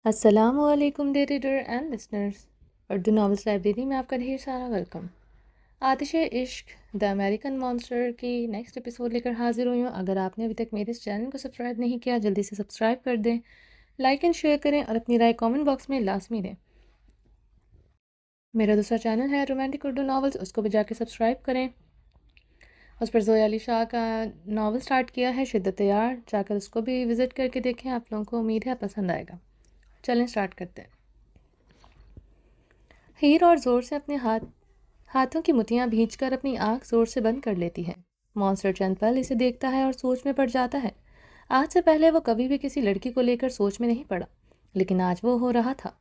السلام علیکم day reader and listeners, Urdu novels library میں آپ کا ڈھیر سارا ویلکم۔ آتش عشق دا امریکن مانسٹر کی نیکسٹ ایپیسوڈ لے کر حاضر ہوئی ہوں۔ اگر آپ نے ابھی تک میرے اس چینل کو سبسکرائب نہیں کیا، جلدی سے سبسکرائب کر دیں، لائک اینڈ شیئر کریں اور اپنی رائے کامنٹ باکس میں لازمی دیں۔ میرا دوسرا چینل ہے رومانٹک اردو ناولس، اس کو بھی جا کے سبسکرائب کریں۔ اس پر زویا علی شاہ کا ناول سٹارٹ کیا ہے شدت یار، جا کر اس کو بھی وزٹ کر کے دیکھیں، آپ لوگوں کو امید ہے پسند آئے گا۔ چلیں سٹارٹ کرتے ہیں۔ ہیر اور زور سے اپنے ہاتھوں کی مٹھیاں بھینچ کر اپنی آنکھ زور سے بند کر لیتی ہے۔ مانسٹر چند پل اسے دیکھتا ہے اور سوچ میں پڑ جاتا ہے۔ آج سے پہلے وہ کبھی بھی کسی لڑکی کو لے کر سوچ میں نہیں پڑا، لیکن آج وہ ہو رہا تھا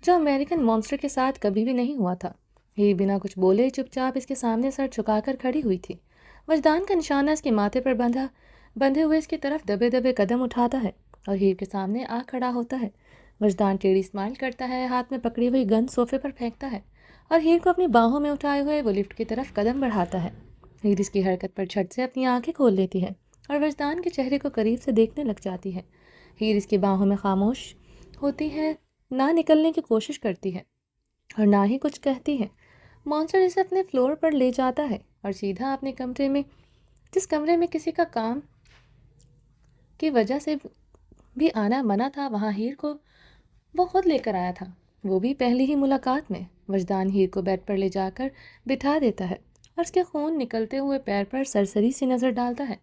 جو امریکن مانسٹر کے ساتھ کبھی بھی نہیں ہوا تھا۔ ہیر بنا کچھ بولے چپ چاپ اس کے سامنے سر جھکا کر کھڑی ہوئی تھی۔ وجدان کا نشانہ اس کے ماتھے پر بندھے ہوئے اس کی طرف دبے دبے قدم اٹھاتا ہے اور ہیر کے سامنے آ کھڑا ہوتا ہے۔ وجدان ٹیڑھی اسمائل کرتا ہے، ہاتھ میں پکڑی ہوئی گن صوفے پر پھینکتا ہے اور ہیر کو اپنی باہوں میں اٹھائے ہوئے وہ لفٹ کی طرف قدم بڑھاتا ہے۔ ہیر اس کی حرکت پر جھٹ سے اپنی آنکھیں کھول لیتی ہے اور وجدان کے چہرے کو قریب سے دیکھنے لگ جاتی ہے۔ ہیر اس کی باہوں میں خاموش ہوتی ہے، نہ نکلنے کی کوشش کرتی ہے اور نہ ہی کچھ کہتی ہے۔ مانسٹر اسے اپنے فلور پر لے جاتا ہے اور سیدھا اپنے کمرے میں، جس کمرے میں کسی کا کام کی وجہ سے بھی آنا منع تھا، وہاں ہیر کو وہ خود لے کر آیا تھا، وہ بھی پہلی ہی ملاقات میں۔ وجدان ہیر کو بیڈ پر لے جا کر بٹھا دیتا ہے اور اس کے خون نکلتے ہوئے پیر پر سرسری سی نظر ڈالتا ہے،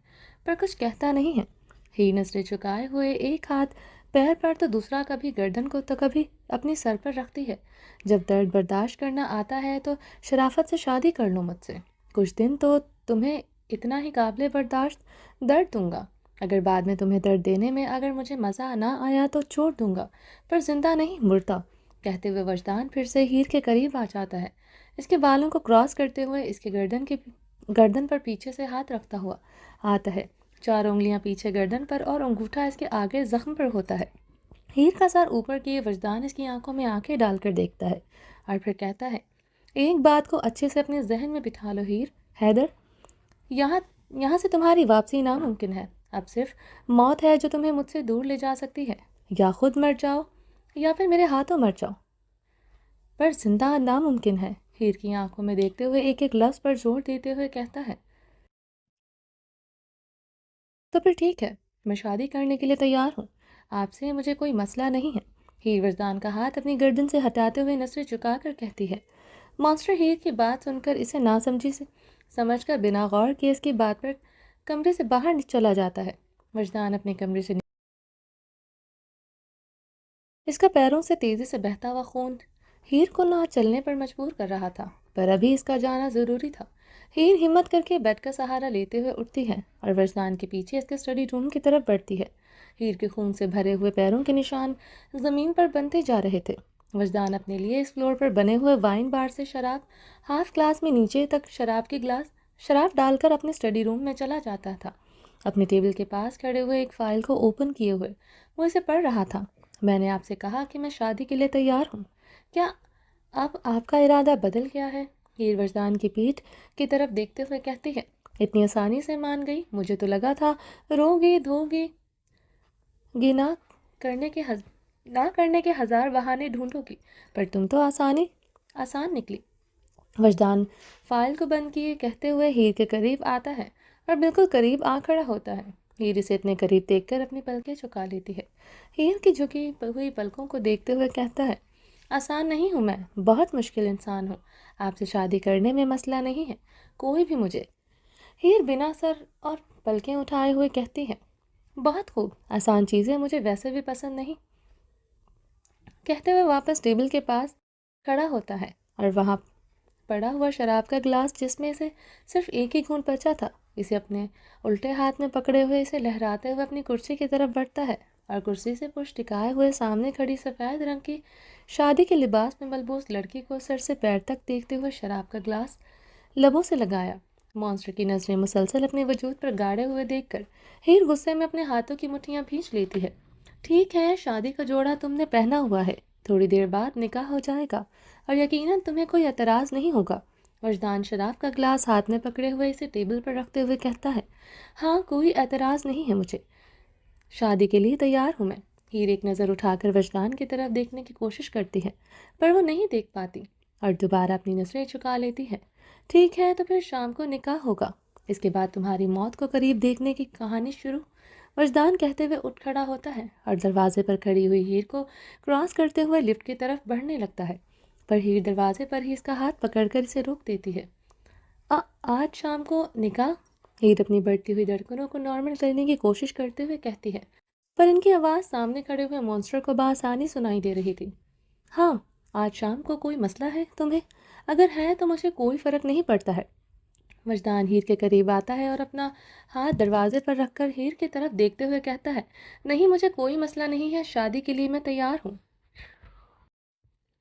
پر کچھ کہتا نہیں ہے۔ ہیر نظریں چکائے ہوئے ایک ہاتھ پیر پر تو دوسرا کبھی گردن کو تو کبھی اپنی سر پر رکھتی ہے۔ جب درد برداشت کرنا آتا ہے تو شرافت سے شادی کر لو مجھ سے، کچھ دن تو تمہیں اتنا ہی قابل برداشت درد دوں گا، اگر بعد میں تمہیں درد دینے میں اگر مجھے مزہ نہ آیا تو چھوڑ دوں گا، پر زندہ نہیں مردہ، کہتے ہوئے وجدان پھر سے ہیر کے قریب آ جاتا ہے، اس کے بالوں کو کراس کرتے ہوئے اس کے گردن پر پیچھے سے ہاتھ رکھتا ہوا آتا ہے، 4 انگلیاں پیچھے گردن پر اور انگوٹھا اس کے آگے زخم پر ہوتا ہے۔ ہیر کا سر اوپر کیے وجدان اس کی آنکھوں میں آنکھیں ڈال کر دیکھتا ہے اور پھر کہتا ہے، ایک بات کو اچھے سے اپنے ذہن میں بٹھا لو ہیر، حیدر، یہاں سے تمہاری واپسی ناممکن ہے، اب صرف موت ہے جو تمہیں مجھ سے دور لے جا سکتی ہے، یا خود مر جاؤ یا پھر میرے ہاتھوں مر جاؤ، پر زندہ ناممکن ہے۔ ہیر کی آنکھوں میں دیکھتے ہوئے ایک ایک لفظ پر زور دیتے ہوئے کہتا ہے، تو پھر ٹھیک ہے، میں شادی کرنے کے لیے تیار ہوں، آپ سے مجھے کوئی مسئلہ نہیں ہے۔ ہیر وجدان کا ہاتھ اپنی گردن سے ہٹاتے ہوئے نظریں چکا کر کہتی ہے۔ مانسٹر ہیر کی بات سن کر اسے ناسمجھی سے سمجھ کر بنا غور کیے اس کی بات پر کمرے سے باہر چلا جاتا ہے۔ وجدان اپنے کمرے سے اس کا پیروں سے تیزی سے بہتا ہوا خون ہیر کو نہ چلنے پر مجبور کر رہا تھا، پر ابھی اس کا جانا ضروری تھا۔ ہیر ہمت کر کے بیڈ کا سہارا لیتے ہوئے اٹھتی ہے اور وجدان کے پیچھے اس کے اسٹڈی روم کی طرف بڑھتی ہے۔ ہیر کے خون سے بھرے ہوئے پیروں کے نشان زمین پر بنتے جا رہے تھے۔ وجدان اپنے لیے اس فلور پر بنے ہوئے وائن بار سے شراب ہاف گلاس میں نیچے تک شراب ڈال کر اپنے اسٹڈی روم میں چلا جاتا تھا۔ اپنے ٹیبل کے پاس کھڑے ہوئے ایک فائل کو اوپن کیے ہوئے وہ اسے پڑھ رہا تھا۔ میں نے آپ سے کہا کہ میں شادی کے لیے تیار ہوں، کیا اب آپ کا ارادہ بدل گیا ہے؟ ہیر وجدان کی پیٹھ کی طرف دیکھتے ہوئے کہتی ہے، اتنی آسانی سے مان گئی؟ مجھے تو لگا تھا روگی دھوگی گی نہ کرنے کے ہزار بہانے ڈھونڈو گی، پر تم تو آسان نکلی۔ وجدان فائل کو بند کیے کہتے ہوئے ہیر کے قریب آتا ہے اور بالکل قریب آ کھڑا ہوتا ہے۔ ہیر اسے اتنے قریب دیکھ کر اپنی پلکیں جھکا لیتی ہے۔ ہیر کی جھکی ہوئی پلکوں کو دیکھتے ہوئے کہتا ہے، آسان نہیں ہوں، میں بہت مشکل انسان ہوں، آپ سے شادی کرنے میں مسئلہ نہیں ہے، کوئی بھی مجھے۔ ہیر بنا سر اور پلکیں اٹھائے ہوئے کہتی ہے، بہت خوب، آسان چیزیں مجھے ویسے بھی پسند نہیں، کہتے ہوئے واپس ٹیبل کے پاس کھڑا ہوتا ہے اور وہاں پڑا ہوا شراب کا گلاس جس میں سے صرف ایک ہی گھونٹ بچا تھا اسے اپنے الٹے ہاتھ میں پکڑے ہوئے اسے لہراتے ہوئے اپنی کرسی کی طرف بڑھتا ہے اور کرسی سے پشت ٹکائے ہوئے سامنے کھڑی سفید رنگ کی شادی کے لباس میں ملبوس لڑکی کو سر سے پیر تک دیکھتے ہوئے شراب کا گلاس لبوں سے لگایا۔ مانسٹر کی نظریں مسلسل اپنے وجود پر گاڑے ہوئے دیکھ کر ہیر غصے میں اپنے ہاتھوں کی مٹھیاں بھینچ لیتی ہے۔ ٹھیک ہے، شادی کا جوڑا تم نے پہنا ہوا ہے، تھوڑی دیر بعد نکاح ہو جائے گا اور یقیناً تمہیں کوئی اعتراض نہیں ہوگا۔ وجدان شراب کا گلاس ہاتھ میں پکڑے ہوئے اسے ٹیبل پر رکھتے ہوئے کہتا ہے، ہاں کوئی اعتراض نہیں ہے، مجھے شادی کے لیے تیار ہوں میں۔ ہیر ایک نظر اٹھا کر وجدان کی طرف دیکھنے کی کوشش کرتی ہے، پر وہ نہیں دیکھ پاتی اور دوبارہ اپنی نظریں جھکا لیتی ہے۔ ٹھیک ہے، تو پھر شام کو نکاح ہوگا، اس کے بعد تمہاری موت کو قریب دیکھنے کی کہانی شروع۔ وجدان کہتے ہوئے اٹھ کھڑا ہوتا ہے اور دروازے پر کھڑی ہوئی ہیر کو کراس کرتے ہوئے لفٹ کی طرف بڑھنے لگتا ہے، پر ہیر دروازے پر ہی اس کا ہاتھ پکڑ کر اسے روک دیتی ہے۔ آج شام کو نکاح؟ ہیر اپنی بڑھتی ہوئی دھڑکنوں کو نارمل کرنے کی کوشش کرتے ہوئے کہتی ہے، پر ان کی آواز سامنے کھڑے ہوئے مونسٹر کو بآسانی سنائی دے رہی تھی۔ ہاں، آج شام کو کوئی مسئلہ ہے تمہیں؟ اگر ہے تو مجھے کوئی فرق نہیں پڑتا ہے۔ وجدان ہیر کے قریب آتا ہے اور اپنا ہاتھ دروازے پر رکھ کر ہیر کی طرف دیکھتے ہوئے کہتا ہے، نہیں، مجھے کوئی مسئلہ نہیں ہے، شادی کے لیے میں تیار ہوں۔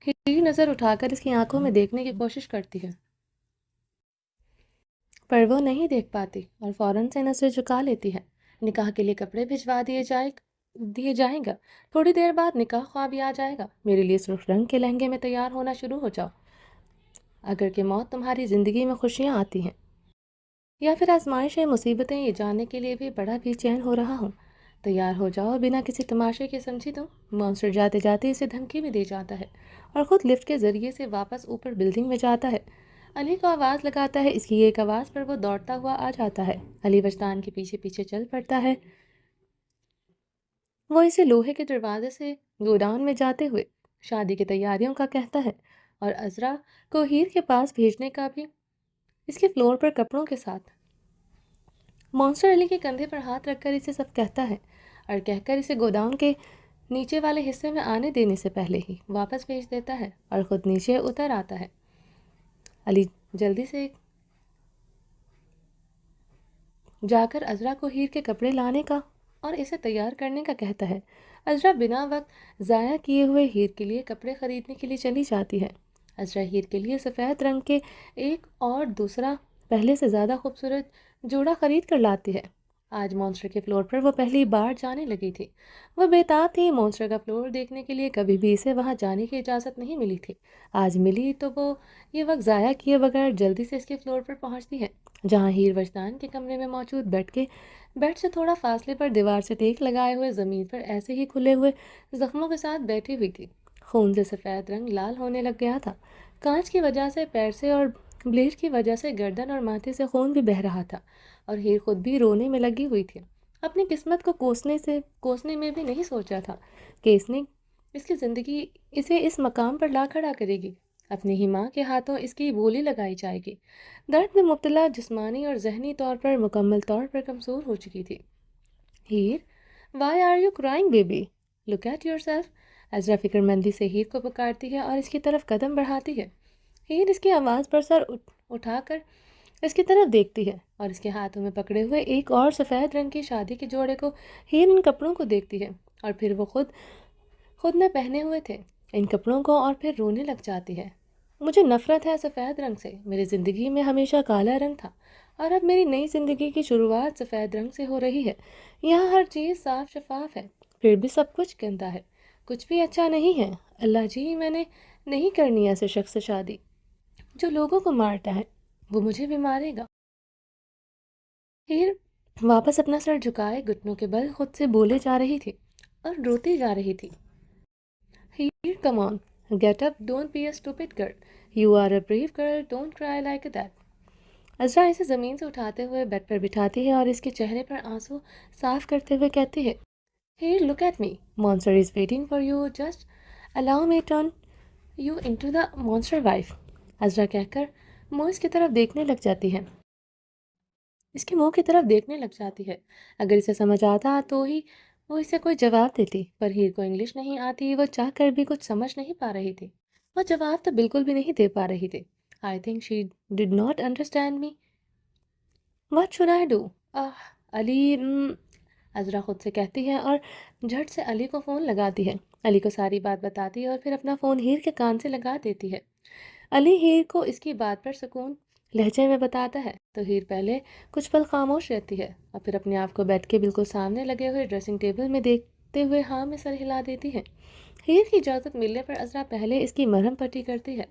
ہیر نظر اٹھا کر اس کی آنکھوں میں دیکھنے کی کوشش کرتی ہے، پر وہ نہیں دیکھ پاتی اور فوراً سے نظر جھکا لیتی ہے۔ نکاح کے لیے کپڑے بھجوا دیے جائیں گا، تھوڑی دیر بعد نکاح خواب بھی آ جائے گا، میرے لیے سرخ رنگ کے لہنگے میں تیار ہونا شروع ہو جاؤ۔ اگر کہ موت تمہاری زندگی میں خوشیاں آتی ہیں یا پھر آزمائش ہے، مصیبتیں، یہ جاننے کے لیے بھی بڑا بے چین ہو رہا ہوں۔ تیار ہو جاؤ، بنا کسی تماشے کے، سمجھی تم؟ مونسٹر جاتے جاتے اسے دھمکی بھی دے جاتا ہے اور خود لفٹ کے ذریعے سے واپس اوپر بلڈنگ میں جاتا ہے۔ علی کو آواز لگاتا ہے، اس کی ایک آواز پر وہ دوڑتا ہوا آ جاتا ہے۔ علی وجدان کے پیچھے پیچھے چل پڑتا ہے، وہ اسے لوہے کے دروازے سے گوداؤن میں جاتے ہوئے شادی کی تیاریوں کا کہتا ہے اور عذرا کو ہیر کے پاس بھیجنے کا بھی، اس کے فلور پر کپڑوں کے ساتھ۔ مونسٹر علی کے کندھے پر ہاتھ رکھ کر اسے سب کہتا ہے اور کہہ کر اسے گوداؤن کے نیچے والے حصے میں آنے دینے سے پہلے ہی واپس بھیج دیتا ہے اور خود نیچے اتر آتا ہے۔ علی جلدی سے جا کر عذرا کو ہیر کے کپڑے لانے کا اور اسے تیار کرنے کا کہتا ہے۔ عذرا بنا وقت ضائع کیے ہوئے ہیر کے لیے کپڑے خریدنے کے لیے چلی جاتی ہے۔ عذرا ہیر کے لیے سفید رنگ کے ایک اور دوسرا پہلے سے زیادہ خوبصورت جوڑا خرید کر لاتی ہے۔ آج مونسٹر کے فلور پر وہ پہلی بار جانے لگی تھی۔ وہ بےتاب تھی مونسٹر کا فلور دیکھنے کے لیے، کبھی بھی اسے وہاں جانے کی اجازت نہیں ملی تھی۔ آج ملی تو وہ یہ وقت ضائع کیے بغیر جلدی سے اس کے فلور پر پہنچتی ہے، جہاں ہیر وجدان کے کمرے میں موجود بیڈ سے تھوڑا فاصلے پر دیوار سے ٹیک لگائے ہوئے زمین پر ایسے ہی کھلے ہوئے زخموں کے ساتھ بیٹھی ہوئی تھی۔ خون سے سفید رنگ لال ہونے لگ گیا تھا، کانچ کی وجہ سے پیر سے اور بلیڈ کی وجہ سے گردن اور ماتھے سے خون بھی بہہ رہا تھا، اور ہیر خود بھی رونے میں لگی ہوئی تھی۔ اپنی قسمت کو کوسنے میں بھی نہیں سوچا تھا کہ اس کی زندگی اسے اس مقام پر لا کھڑا کرے گی۔ اپنی ہی ماں کے ہاتھوں اس کی بولی لگائی جائے گی۔ درد میں مبتلا، جسمانی اور ذہنی طور پر مکمل طور پر کمزور ہو چکی تھی۔ Heer, why are you crying baby? Look at yourself. Azra فکر مندی سے ہیر کو پکارتی ہے اور اس کی طرف قدم بڑھاتی ہے۔ ہیر اس کی آواز پر سر اٹھا کر اس کی طرف دیکھتی ہے اور اس کے ہاتھوں میں پکڑے ہوئے ایک اور سفید رنگ کی شادی کے جوڑے کو، ہیر ان کپڑوں کو دیکھتی ہے اور پھر وہ خود نے پہنے ہوئے تھے ان کپڑوں کو، اور پھر رونے لگ جاتی ہے۔ مجھے نفرت ہے سفید رنگ سے، میری زندگی میں ہمیشہ کالا رنگ تھا، اور اب میری نئی زندگی کی شروعات سفید رنگ سے ہو رہی ہے۔ یہاں ہر چیز صاف شفاف ہے، پھر بھی سب کچھ گندا ہے، کچھ بھی اچھا نہیں ہے۔ اللہ جی، میں نے نہیں کرنی ایسے شخص سے شادی جو لوگوں کو مارتا ہے، وہ مجھے بھی مارے گا۔ ہیر واپس اپنا سر جھکائے گھٹنوں کے بل خود سے بولے جا رہی تھی اور روتی جا رہی تھی۔ Heer, come on, get up, don't be a stupid girl, you are a brave girl, don't cry like that. Azra اسے زمین سے اٹھاتے ہوئے بیڈ پر بٹھاتی ہے اور اس کے چہرے پر آنسو صاف کرتے ہوئے کہتی ہے، Heer, look at me, monster is waiting for you, just allow me turn you into the monster wife. Azra کہہ کر منہ اس کی طرف دیکھنے لگ جاتی ہے، اس کے منہ کی طرف دیکھنے لگ جاتی ہے۔ اگر اسے سمجھ آتا تو ہی وہ اسے کوئی جواب دیتی، پر ہیر کو انگلش نہیں آتی، وہ چاہ کر بھی کچھ سمجھ نہیں پا رہی تھی۔ وہ جواب تو بالکل بھی نہیں دے پا رہی تھی۔ I think she did not understand me. What should I do? علی، عذرا خود سے کہتی ہے اور جھٹ سے علی کو فون لگاتی ہے۔ علی کو ساری بات بتاتی ہے اور پھر اپنا فون ہیر کے کان سے لگا دیتی ہے۔ علی ہیر کو اس کی بات پر سکون لہجے میں بتاتا ہے تو ہیر پہلے کچھ پل خاموش رہتی ہے اور پھر اپنے آپ کو بیڈ کے بالکل سامنے لگے ہوئے ڈریسنگ ٹیبل میں دیکھتے ہوئے ہاں میں سر ہلا دیتی ہے۔ ہیر کی اجازت ملنے پر عذرا پہلے اس کی مرہم پٹی کرتی ہے،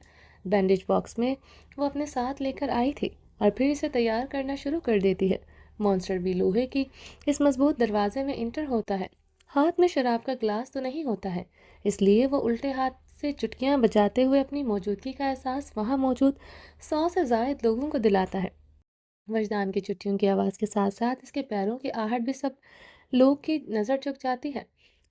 بینڈیج باکس میں وہ اپنے ساتھ لے کر آئی تھی، اور پھر اسے تیار کرنا شروع کر دیتی ہے۔ مونسٹر بھی لوہے کی اس مضبوط دروازے میں انٹر ہوتا ہے، ہاتھ میں شراب کا گلاس تو نہیں ہوتا ہے، اس لیے وہ الٹے ہاتھ سے چٹکیاں بجاتے ہوئے اپنی موجودگی کا احساس وہاں موجود 100 سے زائد لوگوں کو دلاتا ہے۔ وجدان کی چٹیوں کی آواز کے ساتھ ساتھ اس کے پیروں کی آہٹ بھی سب لوگ کی نظر جھک جاتی ہے۔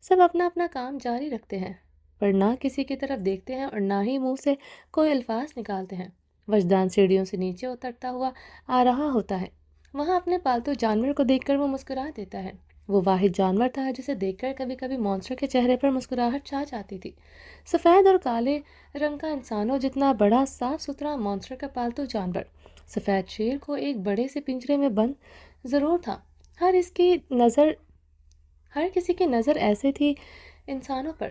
سب اپنا اپنا کام جاری رکھتے ہیں، پر نہ کسی کی طرف دیکھتے ہیں اور نہ ہی منہ سے کوئی الفاظ نکالتے ہیں۔ وجدان سیڑھیوں سے نیچے اترتا ہوا آ رہا ہوتا ہے۔ وہاں اپنے پالتو جانور کو دیکھ کر وہ مسکرا دیتا ہے۔ وہ واحد جانور تھا جسے دیکھ کر کبھی کبھی مونسٹر کے چہرے پر مسکراہٹ چھا جاتی تھی۔ سفید اور کالے رنگ کا انسانوں جتنا بڑا صاف ستھرا مونسٹر کا پالتو جانور سفید شیر کو ایک بڑے سے پنجرے میں بند ضرور تھا۔ ہر کسی کی نظر ایسے تھی انسانوں پر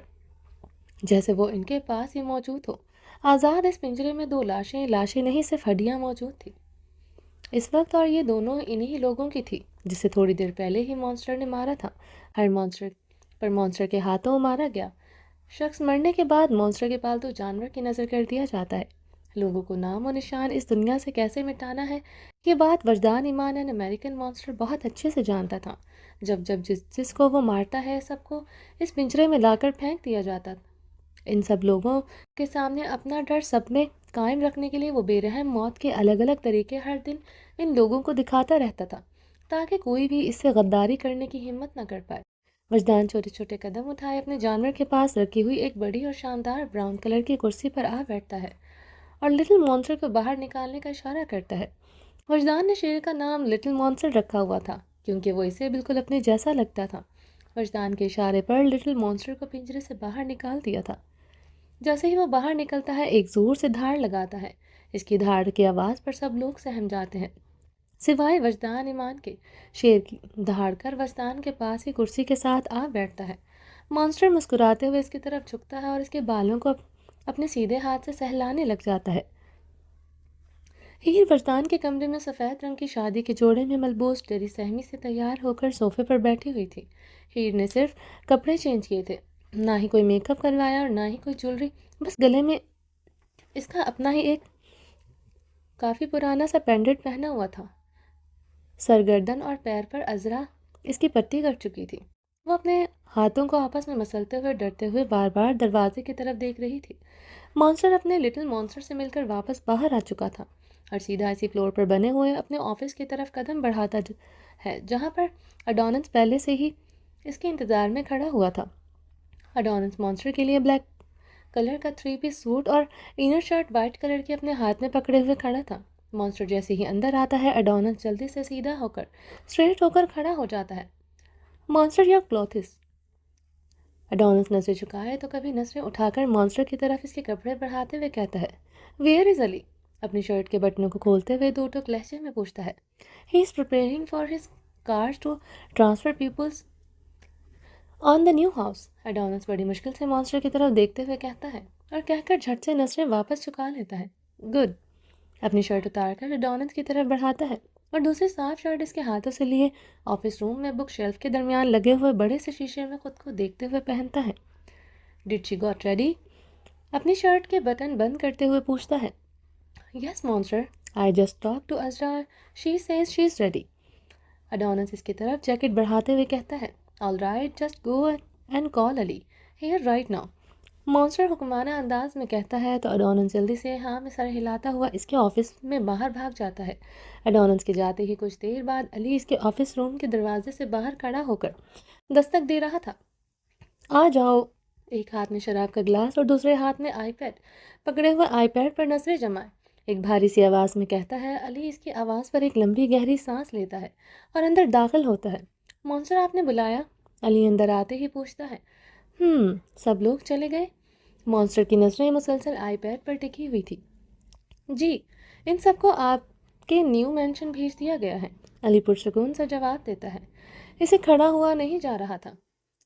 جیسے وہ ان کے پاس ہی موجود ہو۔ آزاد اس پنجرے میں 2 لاشیں نہیں صرف ہڈیاں موجود تھی اس وقت، اور یہ دونوں انہی لوگوں کی تھی جسے تھوڑی دیر پہلے ہی مونسٹر نے مارا تھا۔ ہر مونسٹر کے ہاتھوں مارا گیا شخص مرنے کے بعد مونسٹر کے پالتو جانور کی نظر کر دیا جاتا ہے۔ لوگوں کو نام و نشان اس دنیا سے کیسے مٹانا ہے، یہ بات وجدان ایمان اینڈ امریکن مونسٹر بہت اچھے سے جانتا تھا۔ جس کو وہ مارتا ہے سب کو اس پنجرے میں لا کر پھینک دیا جاتا۔ ان سب لوگوں کے سامنے اپنا ڈر سب میں قائم رکھنے کے لیے وہ بے رحم موت کے الگ الگ طریقے ہر دن ان لوگوں کو دکھاتا رہتا تھا تاکہ کوئی بھی اس سے غداری کرنے کی ہمت نہ کر پائے۔ وجدان چھوٹے چھوٹے قدم اٹھائے اپنے جانور کے پاس رکھی ہوئی ایک بڑی اور شاندار براؤن کلر کی کرسی پر آ بیٹھتا ہے اور لٹل مونسٹر کو باہر نکالنے کا اشارہ کرتا ہے۔ وجدان نے شیر کا نام لٹل مونسٹر رکھا ہوا تھا کیونکہ وہ اسے بالکل اپنے جیسا لگتا تھا۔ وجدان کے اشارے پر لٹل مونسٹر کو پنجرے سے باہر نکال دیا تھا۔ جیسے ہی وہ باہر نکلتا ہے ایک زور سے دھاڑ لگاتا ہے۔ اس کی دھاڑ کی آواز پر سب لوگ سہم جاتے ہیں سوائے وجدان ایمان کے۔ شیر کی دھاڑ کر وجدان کے پاس ہی کرسی کے ساتھ آ بیٹھتا ہے۔ مونسٹر مسکراتے ہوئے اس کی طرف جھکتا ہے اور اس کے بالوں کو اپنے سیدھے ہاتھ سے سہلانے لگ جاتا ہے۔ ہیر وجدان کے کمرے میں سفید رنگ کی شادی کے جوڑے میں ملبوس ٹیری سہمی سے تیار ہو کر صوفے پر بیٹھی ہوئی تھی۔ ہیر نے صرف کپڑے چینج کیے تھے، نہ ہی کوئی میک اپ کروایا اور نہ ہی کوئی جولری، بس گلے میں اس کا اپنا ہی ایک کافی پرانا سا پینڈنٹ پہنا ہوا تھا۔ سرگردن اور پیر پر عذرا اس کی پٹی کر چکی تھی۔ وہ اپنے ہاتھوں کو آپس میں مسلتے ہوئے ڈرتے ہوئے بار بار دروازے کی طرف دیکھ رہی تھی۔ مونسٹر اپنے لٹل مونسٹر سے مل کر واپس باہر آ چکا تھا اور سیدھا اسی فلور پر بنے ہوئے اپنے آفس کی طرف قدم بڑھاتا ہے جہاں پر اڈوننس پہلے سے ہی اس کے انتظار میں کھڑا ہوا تھا۔ اڈوننس مونسٹر کے لیے بلیک کلر کا 3 پیس سوٹ اور انر شرٹ وائٹ کلر کی اپنے ہاتھ میں پکڑے ہوئے کھڑا تھا۔ مونسٹر جیسے ہی اندر آتا ہے اڈوننس جلدی سے سیدھا ہو کر اسٹریٹ ہو کر کھڑا ہو جاتا ہے۔ Monster your clothes. اڈوننس نظریں جھکائے تو کبھی نظریں اٹھا کر مونسٹر کی طرف اس کے کپڑے بڑھاتے ہوئے کہتا ہے ویئر از علی؟ اپنی شرٹ کے بٹنوں کو کھولتے ہوئے 2 ٹوک لہجے میں پوچھتا ہے۔ He is preparing for his cars to transfer peoples on the new house. اڈوننس بڑی مشکل سے مونسٹر کی طرف دیکھتے ہوئے کہتا ہے اور کہہ کر جھٹ سے نظریں واپس چکا لیتا ہے۔ گڈ۔ اپنی شرٹ اتار کر اڈوننس کی طرف بڑھاتا ہے اور دوسری صاف شرٹ اس کے ہاتھوں سے لیے آفس روم میں بک شیلف کے درمیان لگے ہوئے بڑے سے شیشے میں خود کو دیکھتے ہوئے پہنتا ہے۔ Did she got ready? اپنی شرٹ کے بٹن بند کرتے ہوئے پوچھتا ہے۔ Yes monster, I just talk to Azra, she says she is ready. اڈوننس اس کی طرف جیکٹ بڑھاتے ہوئے کہتا ہے all right just go and call Ali here right now. Monster حکمانہ انداز میں کہتا ہے تو اڈوننس جلدی سے ہاں میں سر ہلاتا ہوا اس کے آفس میں باہر بھاگ جاتا ہے۔ اڈوننس کے جاتے ہی کچھ دیر بعد علی اس کے آفس روم کے دروازے سے باہر کھڑا ہو کر دستک دے رہا تھا۔ آ جاؤ۔ ایک ہاتھ میں شراب کا گلاس اور دوسرے ہاتھ میں آئی پیڈ پکڑے ہوئے آئی پیڈ پر نظریں جمائے ایک بھاری سی آواز میں کہتا ہے۔ علی اس کی آواز پر ایک لمبی گہری سانس لیتا ہے اور اندر داخل ہوتا ہے۔ مونسٹر آپ نے بلایا؟ علی اندر آتے ہی پوچھتا ہے۔ سب لوگ چلے گئے؟ مونسٹر کی نظریں مسلسل آئی پیڈ پر ٹکی ہوئی تھی۔ جی، ان سب کو آپ کے نیو مینشن بھیج دیا گیا ہے، علی پرسکون سے جواب دیتا ہے۔ اسے کھڑا ہوا نہیں جا رہا تھا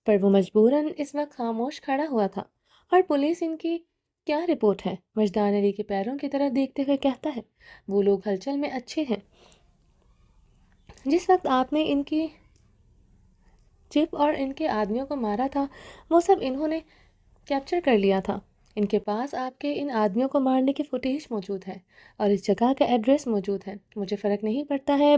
پر وہ مجبوراً اس وقت خاموش کھڑا ہوا تھا۔ اور پولیس ان کی کیا رپورٹ ہے؟ وجدان علی کے پیروں کی طرف دیکھتے ہوئے کہتا ہے۔ وہ لوگ ہلچل میں اچھے ہیں۔ جس وقت آپ نے ان کی چپ اور ان کے آدمیوں کو مارا تھا وہ سب انہوں نے کیپچر کر لیا تھا۔ ان کے پاس آپ کے ان آدمیوں کو مارنے کی فوٹیج موجود ہے اور اس جگہ کا ایڈریس موجود ہے۔ مجھے فرق نہیں پڑتا ہے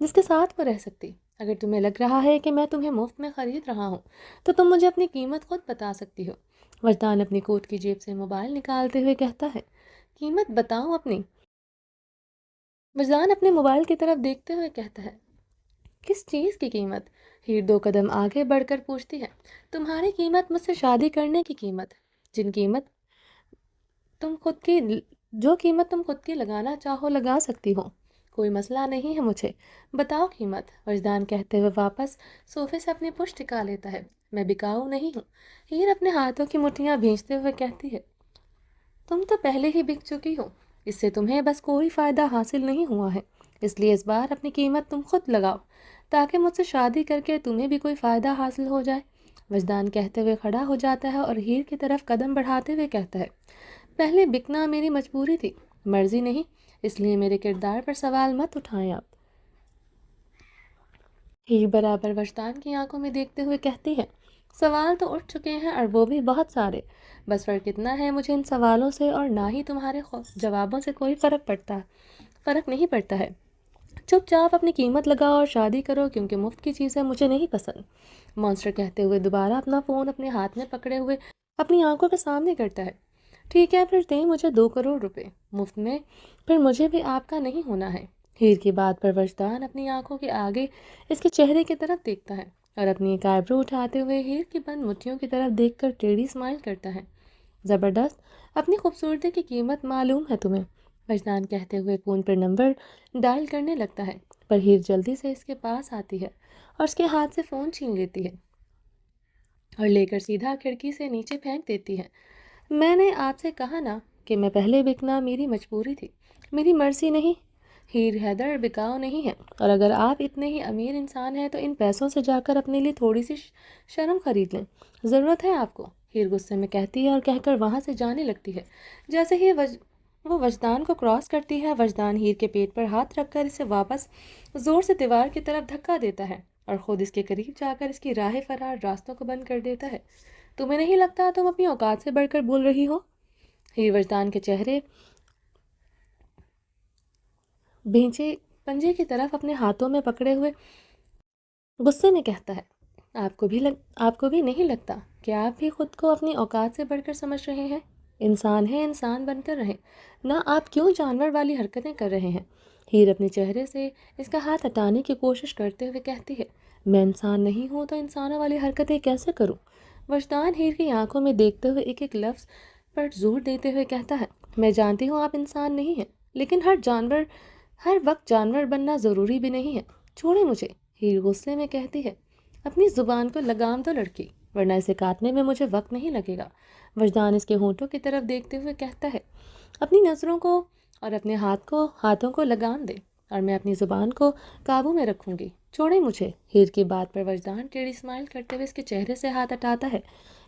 جس کے ساتھ وہ رہ سکتی۔ اگر تمہیں لگ رہا ہے کہ میں تمہیں مفت میں خرید رہا ہوں تو تم مجھے اپنی قیمت خود بتا سکتی ہو۔ وجدان اپنی کوٹ کی جیب سے موبائل نکالتے ہوئے کہتا ہے، قیمت بتاؤ اپنی۔ وجدان اپنے موبائل کی طرف دیکھتے ہوئے کہتا ہے، کس چیز کی قیمت؟ ہیر 2 قدم آگے بڑھ کر پوچھتی ہے، تمہاری قیمت، مجھ سے شادی کرنے کی قیمت، جن قیمت تم خود کی جو قیمت تم خود کی لگانا چاہو لگا سکتی ہو۔ کوئی مسئلہ نہیں ہے مجھے، بتاؤ قیمت۔ وجدان کہتے ہوئے واپس صوفے سے اپنی پشت ٹکا لیتا ہے، میں بکاؤ نہیں ہوں۔ ہیر اپنے ہاتھوں کی مٹھیاں بھیجتے ہوئے کہتی ہے، تم تو پہلے ہی بک چکی ہو، اس سے تمہیں بس کوئی فائدہ حاصل نہیں ہوا ہے، اس لیے اس بار اپنی قیمت تم خود لگاؤ تاکہ مجھ سے شادی کر کے تمہیں بھی کوئی فائدہ حاصل ہو جائے۔ وجدان کہتے ہوئے کھڑا ہو جاتا ہے اور ہیر کی طرف قدم بڑھاتے ہوئے کہتا ہے، پہلے بکنا میری مجبوری تھی، مرضی نہیں، اس لیے میرے کردار پر سوال مت اٹھائیں آپ۔ ہیر برابر وجدان کی آنکھوں میں دیکھتے ہوئے کہتی ہے، سوال تو اٹھ چکے ہیں اور وہ بھی بہت سارے، بس فرق اتنا ہے مجھے ان سوالوں سے اور نہ ہی تمہارے جوابوں سے کوئی فرق نہیں پڑتا ہے۔ چپ چاپ اپنی قیمت لگاؤ اور شادی کرو، کیونکہ مفت کی چیزیں مجھے نہیں پسند۔ مانسٹر کہتے ہوئے دوبارہ اپنا فون اپنے ہاتھ میں پکڑے ہوئے اپنی آنکھوں کے سامنے کرتا ہے، ٹھیک ہے پھر دیں مجھے 2 کروڑ روپے مفت میں، پھر مجھے بھی آپ کا نہیں ہونا ہے۔ ہیر کی بات پر وجدان اپنی آنکھوں کے آگے اس کے چہرے کی طرف دیکھتا ہے اور اپنی ایک آئیبرو اٹھاتے ہوئے ہیر کی بند مٹھیوں کی طرف دیکھ کر ٹیڑھی اسمائل کرتا ہے، زبردست، اپنی خوبصورتی کی قیمت معلوم ہے تمہیں۔ وجدان کہتے ہوئے فون پر نمبر ڈائل کرنے لگتا ہے، پر ہیر جلدی سے اس کے پاس آتی ہے اور اس کے ہاتھ سے فون چھین لیتی ہے اور لے کر سیدھا کھڑکی سے نیچے پھینک دیتی ہے۔ میں نے آپ سے کہا نا کہ میں پہلے بکنا میری مجبوری تھی، میری مرضی نہیں۔ ہیر حیدر بکاؤ نہیں ہے، اور اگر آپ اتنے ہی امیر انسان ہیں تو ان پیسوں سے جا کر اپنے لیے تھوڑی سی شرم خرید لیں، ضرورت ہے آپ کو، ہیر غصے میں کہتی ہے اور کہہ کر وہاں سے جانے لگتی ہے۔ جیسے ہی وہ وجدان کو کراس کرتی ہے، وجدان ہیر کے پیٹ پر ہاتھ رکھ کر اسے واپس زور سے دیوار کی طرف دھکا دیتا ہے اور خود اس کے قریب جا کر اس کی راہ فرار راستوں کو بند کر دیتا ہے۔ تمہیں نہیں لگتا تم اپنی اوقات سے بڑھ کر بول رہی ہو؟ ہیر وجدان کے چہرے بھینچے پنجے کی طرف اپنے ہاتھوں میں پکڑے ہوئے غصے میں کہتا ہے، آپ کو بھی نہیں لگتا کہ آپ بھی خود کو اپنی اوقات سے بڑھ کر سمجھ رہے ہیں؟ انسان ہیں، انسان بن کر رہیں، نہ آپ کیوں جانور والی حرکتیں کر رہے ہیں؟ ہیر اپنے چہرے سے اس کا ہاتھ ہٹانے کی کوشش کرتے ہوئے کہتی ہے، میں انسان نہیں ہوں تو انسانوں والی حرکتیں کیسے کروں؟ وجدان ہیر کی آنکھوں میں دیکھتے ہوئے ایک ایک لفظ پر زور دیتے ہوئے کہتا ہے، میں جانتی ہوں آپ انسان نہیں ہیں، لیکن ہر وقت جانور بننا ضروری بھی نہیں ہے، چھوڑیں مجھے۔ ہیر غصے میں کہتی ہے، اپنی زبان کو لگام دو لڑکی، ورنہ اسے کاٹنے میں مجھے وقت نہیں لگے گا۔ وجدان اس کے ہونٹوں کی طرف دیکھتے ہوئے کہتا ہے، اپنی نظروں کو اور اپنے ہاتھوں کو لگام دے اور میں اپنی زبان کو قابو میں رکھوں گی، چھوڑیں مجھے۔ ہیر کی بات پر وجدان ٹیڑھی اسمائل کرتے ہوئے اس کے چہرے سے ہاتھ ہٹاتا ہے۔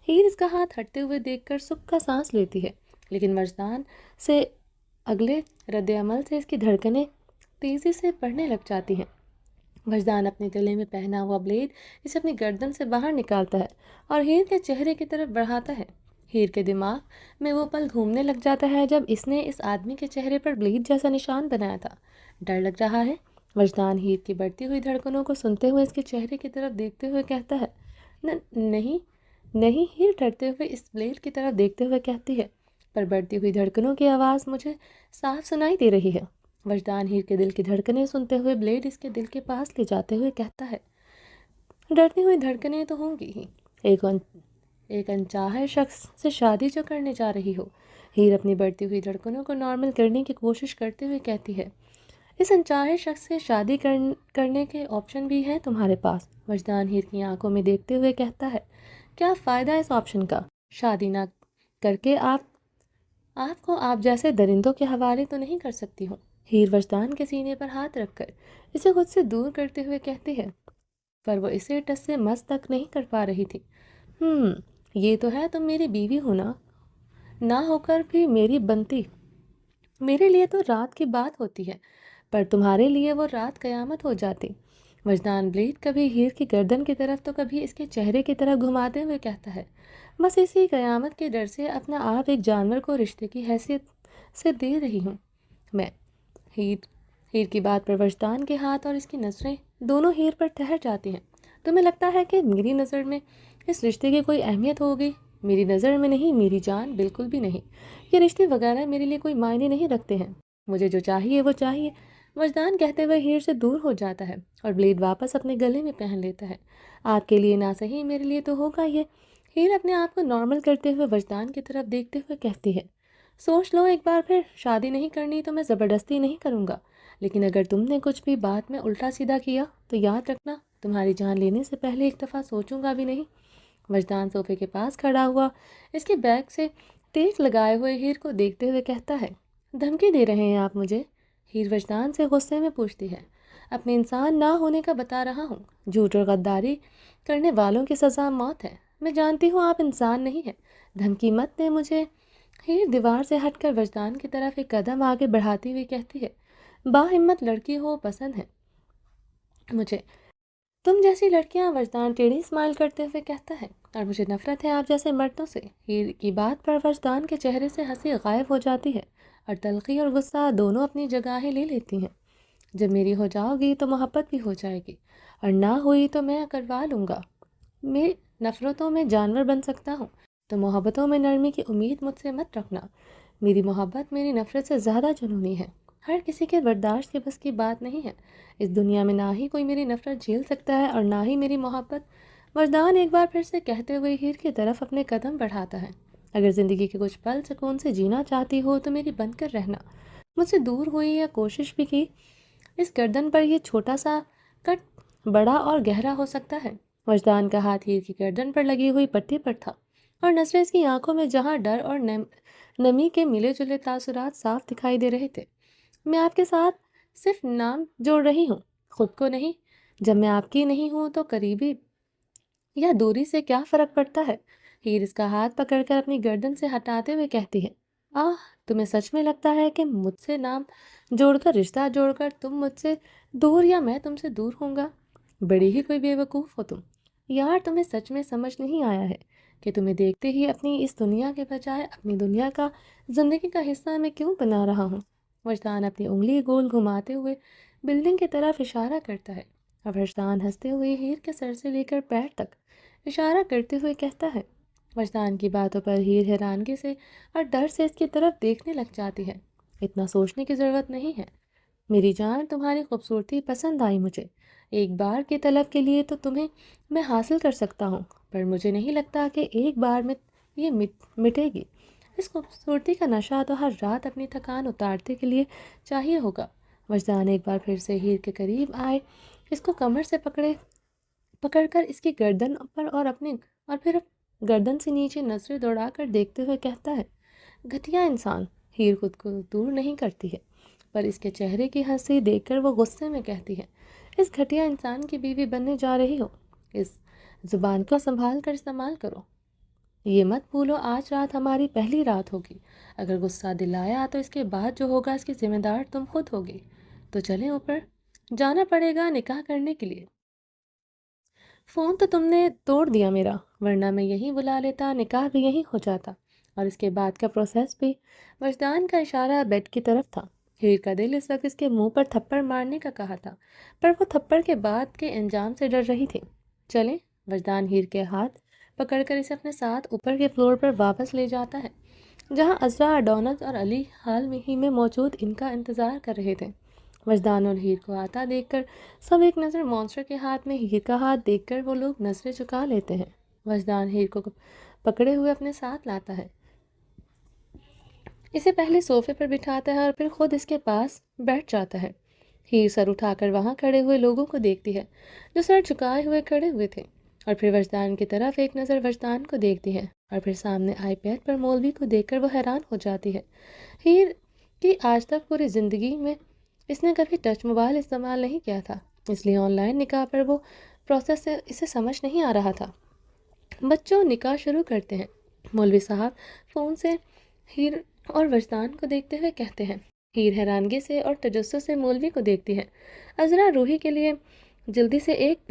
ہیر اس کا ہاتھ ہٹتے ہوئے دیکھ کر سکھ کا سانس لیتی ہے، لیکن وجدان سے اگلے رد عمل سے اس کی دھڑکنیں تیزی سے بڑھنے لگ جاتی ہیں۔ وجدان اپنے گلے میں پہنا ہوا بلیڈ اسے اپنی گردن سے باہر نکالتا ہے اور ہیر کے چہرے کی طرف بڑھاتا ہے۔ ہیر کے دماغ میں وہ پل گھومنے لگ جاتا ہے جب اس نے اس آدمی کے چہرے پر بلیڈ جیسا نشان بنایا تھا۔ ڈر لگ رہا ہے؟ وجدان ہیر کی بڑھتی ہوئی دھڑکنوں کو سنتے ہوئے اس کے چہرے کی طرف دیکھتے ہوئے کہتا ہے، نہیں نہیں۔ ہیر ڈرتے ہوئے اس بلیڈ کی طرف دیکھتے ہوئے کہتی ہے، پر بڑھتی ہوئی دھڑکنوں کی آواز مجھے صاف سنائی دے رہی ہے۔ وجدان ہیر کے دل کی دھڑکنیں سنتے ہوئے بلیڈ اس کے دل کے پاس لے جاتے ہوئے کہتا ہے، ڈرتی ہوئی دھڑکنیں تو ہوں گی ہی، ایک انچاہے شخص سے شادی جو کرنے جا رہی ہو۔ ہیر اپنی بڑھتی ہوئی دھڑکنوں کو نارمل کرنے کی کوشش کرتے ہوئے کہتی ہے، اس انچاہے شخص سے شادی کرنے کے آپشن بھی ہیں تمہارے پاس۔ وجدان ہیر کی آنکھوں میں دیکھتے ہوئے کہتا ہے، کیا فائدہ اس آپشن کا؟ شادی نہ کر کے آپ کو آپ جیسے درندوں کے حوالے تو نہیں کر سکتی ہوں۔ ہیر وجدان کے سینے پر ہاتھ رکھ کر اسے خود سے دور کرتے ہوئے کہتی ہے، پر وہ اسے ٹس سے مس تک نہیں کر پا رہی تھی۔ یہ تو ہے، تم میری بیوی ہونا نہ ہو کر بھی میری بنتی، میرے لیے تو رات کی بات ہوتی ہے، پر تمہارے لیے وہ رات قیامت ہو جاتی۔ وجدان بلیڈ کبھی ہیر کی گردن کی طرف تو کبھی اس کے چہرے کی طرف گھماتے ہوئے کہتا ہے، بس اسی قیامت کے ڈر سے اپنا آپ ایک جانور کو رشتے کی حیثیت سے دے رہی ہوں میں۔ ہیر ہیر کی بات پر وجدان کے ہاتھ اور اس کی نظریں دونوں ہیر پر ٹھہر جاتی ہیں۔ تمہیں لگتا ہے کہ میری نظر میں اس رشتے کی کوئی اہمیت ہوگی؟ میری نظر میں نہیں میری جان، بالکل بھی نہیں۔ یہ رشتے وغیرہ میرے لیے کوئی معنی نہیں رکھتے ہیں، مجھے جو چاہیے وہ چاہیے۔ وجدان کہتے ہوئے ہیر سے دور ہو جاتا ہے اور بلیڈ واپس اپنے گلے میں پہن لیتا ہے۔ آپ کے لیے نہ صحیح، میرے لیے تو ہوگا یہ۔ ہیر اپنے آپ کو نارمل کرتے ہوئے وجدان کی طرف دیکھتے ہوئے کہتی ہے، سوچ لو ایک بار پھر، شادی نہیں کرنی تو میں زبردستی نہیں کروں گا، لیکن اگر تم نے کچھ بھی بات میں الٹا سیدھا کیا تو یاد رکھنا تمہاری جان لینے سے پہلے ایک دفعہ سوچوں گا بھی نہیں۔ وجدان صوفے کے پاس کھڑا ہوا اس کے بیگ سے ٹیک لگائے ہوئے ہیر کو دیکھتے ہوئے کہتا ہے، دھمکی دے رہے ہیں آپ مجھے؟ ہیر وجدان سے غصے میں پوچھتی ہے، اپنے انسان نہ ہونے کا بتا رہا ہوں۔ جھوٹ اور غداری کرنے والوں کی سزا موت ہے۔ میں جانتی ہوں آپ انسان نہیں ہیں، دھمکی مت دیں مجھے۔ ہیر دیوار سے ہٹ کر وجدان کی طرف ایک قدم آگے بڑھاتی ہوئی کہتی ہے، باہمت لڑکی ہو پسند ہے مجھے، تم جیسی لڑکیاں۔ وجدان ٹیڑھی اسمائل کرتے ہوئے کہتا ہے، اور مجھے نفرت ہے آپ جیسے مردوں سے۔ ہیر کی بات پر وجدان کے چہرے سے ہنسی غائب ہو جاتی ہے اور تلخی اور غصہ دونوں اپنی جگہیں لے لیتی ہیں۔ جب میری ہو جاؤ گی تو محبت بھی ہو جائے گی، اور نہ ہوئی تو میں کروا لوں گا۔ میں نفرتوں میں جانور بن سکتا ہوں تو محبتوں میں نرمی کی امید مجھ سے مت رکھنا۔ میری محبت میری نفرت سے زیادہ جنونی ہے، ہر کسی کے برداشت کے بس کی بات نہیں ہے۔ اس دنیا میں نہ ہی کوئی میری نفرت جھیل سکتا ہے اور نہ ہی میری محبت۔ وجدان ایک بار پھر سے کہتے ہوئے ہیر کی طرف اپنے قدم بڑھاتا ہے، اگر زندگی کے کچھ پل سکون سے جینا چاہتی ہو تو میری بن کر رہنا۔ مجھ سے دور ہوئی یا کوشش بھی کی، اس گردن پر یہ چھوٹا سا کٹ بڑا اور گہرا ہو سکتا ہے۔ وجدان کا ہاتھ ہیر کی گردن پر لگی ہوئی پٹی پر تھا اور نظریں اس کی آنکھوں میں جہاں ڈر اور نمی کے ملے جلے تاثرات صاف دکھائی دے رہے تھے۔ میں آپ کے ساتھ صرف نام جوڑ رہی ہوں، خود کو نہیں۔ جب میں آپ کی نہیں ہوں تو قریبی یا دوری سے کیا فرق پڑتا ہے؟ ہیر اس کا ہاتھ پکڑ کر اپنی گردن سے ہٹاتے ہوئے کہتی ہے، تمہیں سچ میں لگتا ہے کہ مجھ سے نام جوڑ کر، رشتہ جوڑ کر تم مجھ سے دور یا میں تم سے دور ہوں گا؟ بڑی ہی کوئی بے وقوف ہو تم یار۔ تمہیں سچ میں سمجھ نہیں آیا ہے کہ تمہیں دیکھتے ہی اپنی اس دنیا کے بجائے اپنی دنیا کا، زندگی کا حصہ میں کیوں بنا رہا ہوں؟ وجدان اپنی انگلی گول گھماتے ہوئے بلڈنگ کی طرف اشارہ کرتا ہے اور وجدان ہنستے ہوئے ہیر کے سر سے لے کر پیر تک اشارہ کرتے ہوئے کہتا ہے۔ وجدان کی باتوں پر ہیر حیرانگی سے اور ڈر سے اس کی طرف دیکھنے لگ جاتی ہے۔ اتنا سوچنے کی ضرورت نہیں ہے میری جان، تمہاری خوبصورتی پسند آئی مجھے۔ ایک بار کی طلب کے لیے تو تمہیں میں حاصل کر سکتا ہوں، پر مجھے نہیں لگتا کہ ایک بار میں یہ مٹے گی۔ اس خوبصورتی کا نشہ تو ہر رات اپنی تھکان اتارنے کے لیے چاہیے ہوگا۔ وجدان ایک بار پھر سے ہیر کے قریب آئے، اس کو کمر سے پکڑ کر اس کی گردن پر اور پھر گردن سے نیچے نظریں دوڑا کر دیکھتے ہوئے کہتا ہے، گھٹیا انسان۔ ہیر خود کو دور نہیں کرتی ہے، پر اس کے چہرے کی ہنسی دیکھ کر وہ غصے میں کہتی ہے، اس گھٹیا انسان کی بیوی بننے جا رہی ہو، اس زبان کو سنبھال کر استعمال کرو۔ یہ مت بھولو آج رات ہماری پہلی رات ہوگی، اگر غصہ دلایا تو اس کے بعد جو ہوگا اس کی ذمہ دار تم خود ہوگی۔ تو چلیں اوپر، جانا پڑے گا نکاح کرنے کے لیے۔ فون تو تم نے توڑ دیا میرا، ورنہ میں یہیں بلا لیتا، نکاح بھی یہیں ہو جاتا، اور اس کے بعد کا پروسیس بھی۔ وجدان کا اشارہ بیڈ کی طرف تھا۔ ہیر کا دل اس وقت اس کے منہ پر تھپڑ مارنے کا کہا تھا، پر وہ تھپڑ کے بعد کے انجام سے ڈر رہی تھی۔ چلیں۔ وجدان ہیر کے ہاتھ پکڑ کر اسے اپنے ساتھ اوپر کے فلور پر واپس لے جاتا ہے، جہاں عذرا، اڈونس اور علی حال ہی میں موجود ان کا انتظار کر رہے تھے۔ وجدان اور ہیر کو آتا دیکھ کر سب ایک نظر مونسٹر کے ہاتھ میں ہیر کا ہاتھ دیکھ کر وہ لوگ نظریں چکا لیتے ہیں۔ وجدان ہیر کو پکڑے ہوئے اپنے ساتھ لاتا ہے، اسے پہلے صوفے پر بٹھاتا ہے اور پھر خود اس کے پاس بیٹھ جاتا ہے۔ ہیر سر اٹھا کر وہاں کھڑے ہوئے لوگوں کو دیکھتی ہے جو سر جھکائے ہوئے کھڑے ہوئے تھے، اور پھر وجدان کی طرف ایک نظر وجدان کو دیکھتی ہے، اور پھر سامنے آئی پیڈ پر مولوی کو دیکھ کر وہ حیران ہو جاتی ہے۔ ہیر کی آج تک پوری زندگی میں اس نے کبھی ٹچ موبائل استعمال نہیں کیا تھا، اس لیے آن لائن نکاح پر وہ پروسیس سے اسے سمجھ نہیں آ رہا تھا۔ بچوں، نکاح شروع کرتے ہیں، مولوی صاحب فون سے ہیر اور وجدان کو دیکھتے ہوئے کہتے ہیں۔ ہیر حیرانگی سے اور تجسس سے مولوی کو دیکھتی ہے۔ عذرا روحی کے لیے جلدی سے ایک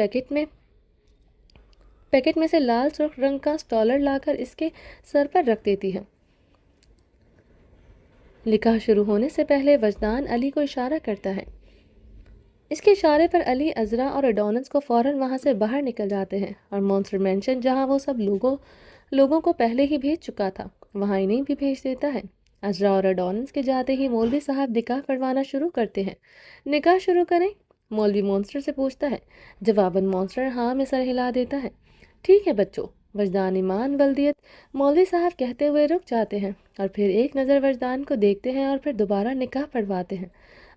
پیکٹ میں سے لال سرخ رنگ کا سٹالر لا کر اس کے سر پر رکھ دیتی ہے۔ نکاح شروع ہونے سے پہلے وجدان علی کو اشارہ کرتا ہے اس کے اشارے پر علی، عذرا اور اڈونس کو فوراً وہاں سے باہر نکل جاتے ہیں اور مونسٹر مینشن، جہاں وہ سب لوگوں کو پہلے ہی بھیج چکا تھا، وہاں انہیں بھی بھیج دیتا ہے۔ عذرا اور اڈونس کے جاتے ہی مولوی صاحب نکاح پڑھوانا شروع کرتے ہیں۔ نکاح شروع کریں؟ مولوی مونسٹر سے پوچھتا ہے۔ جواباً مونسٹر ہاں میں سر ہلا دیتا ہے۔ ٹھیک ہے بچوں، وجدان، ایمان، بلدیت، مولوی صاحب کہتے ہوئے رک جاتے ہیں اور پھر ایک نظر وجدان کو دیکھتے ہیں اور پھر دوبارہ نکاح پڑھواتے ہیں۔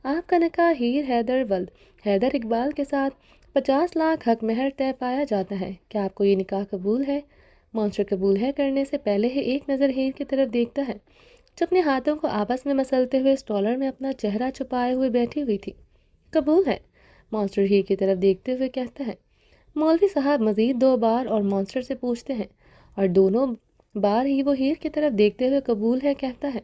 آپ کا نکاح ہیر حیدر ولد حیدر اقبال کے ساتھ 50 لاکھ حق مہر طے پایا جاتا ہے، کیا آپ کو یہ نکاح قبول ہے؟ مونسٹر قبول ہے کرنے سے پہلے ہی ایک نظر ہیر کی طرف دیکھتا ہے جو اپنے ہاتھوں کو آپس میں مسلتے ہوئے اسٹالر میں اپنا چہرہ چھپائے ہوئے بیٹھی ہوئی تھی۔ قبول ہے، مونسٹر ہیر کی طرف دیکھتے ہوئے کہتا ہے۔ مولوی صاحب مزید 2 بار اور مونسٹر سے پوچھتے ہیں اور دونوں بار ہی وہ ہیر کی طرف دیکھتے ہوئے قبول ہے کہتا ہے۔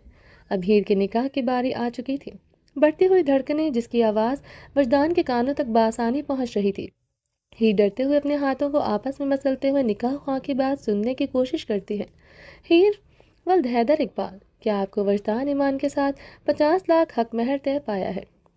اب ہیر کے نکاح کی باری آ چکی تھی۔ بڑھتی ہوئی دھڑکنیں جس کی آواز وجدان کے کانوں تک بآسانی پہنچ رہی تھی۔ ہیر ڈرتے ہوئے اپنے ہاتھوں کو آپس میں مسلتے ہوئے نکاح خواہ کی بات سننے کی کوشش کرتی ہے۔ ہیر ولد حیدر اقبال، کیا آپ کو وجدان ایمان کے ساتھ 50 لاکھ حق مہر طے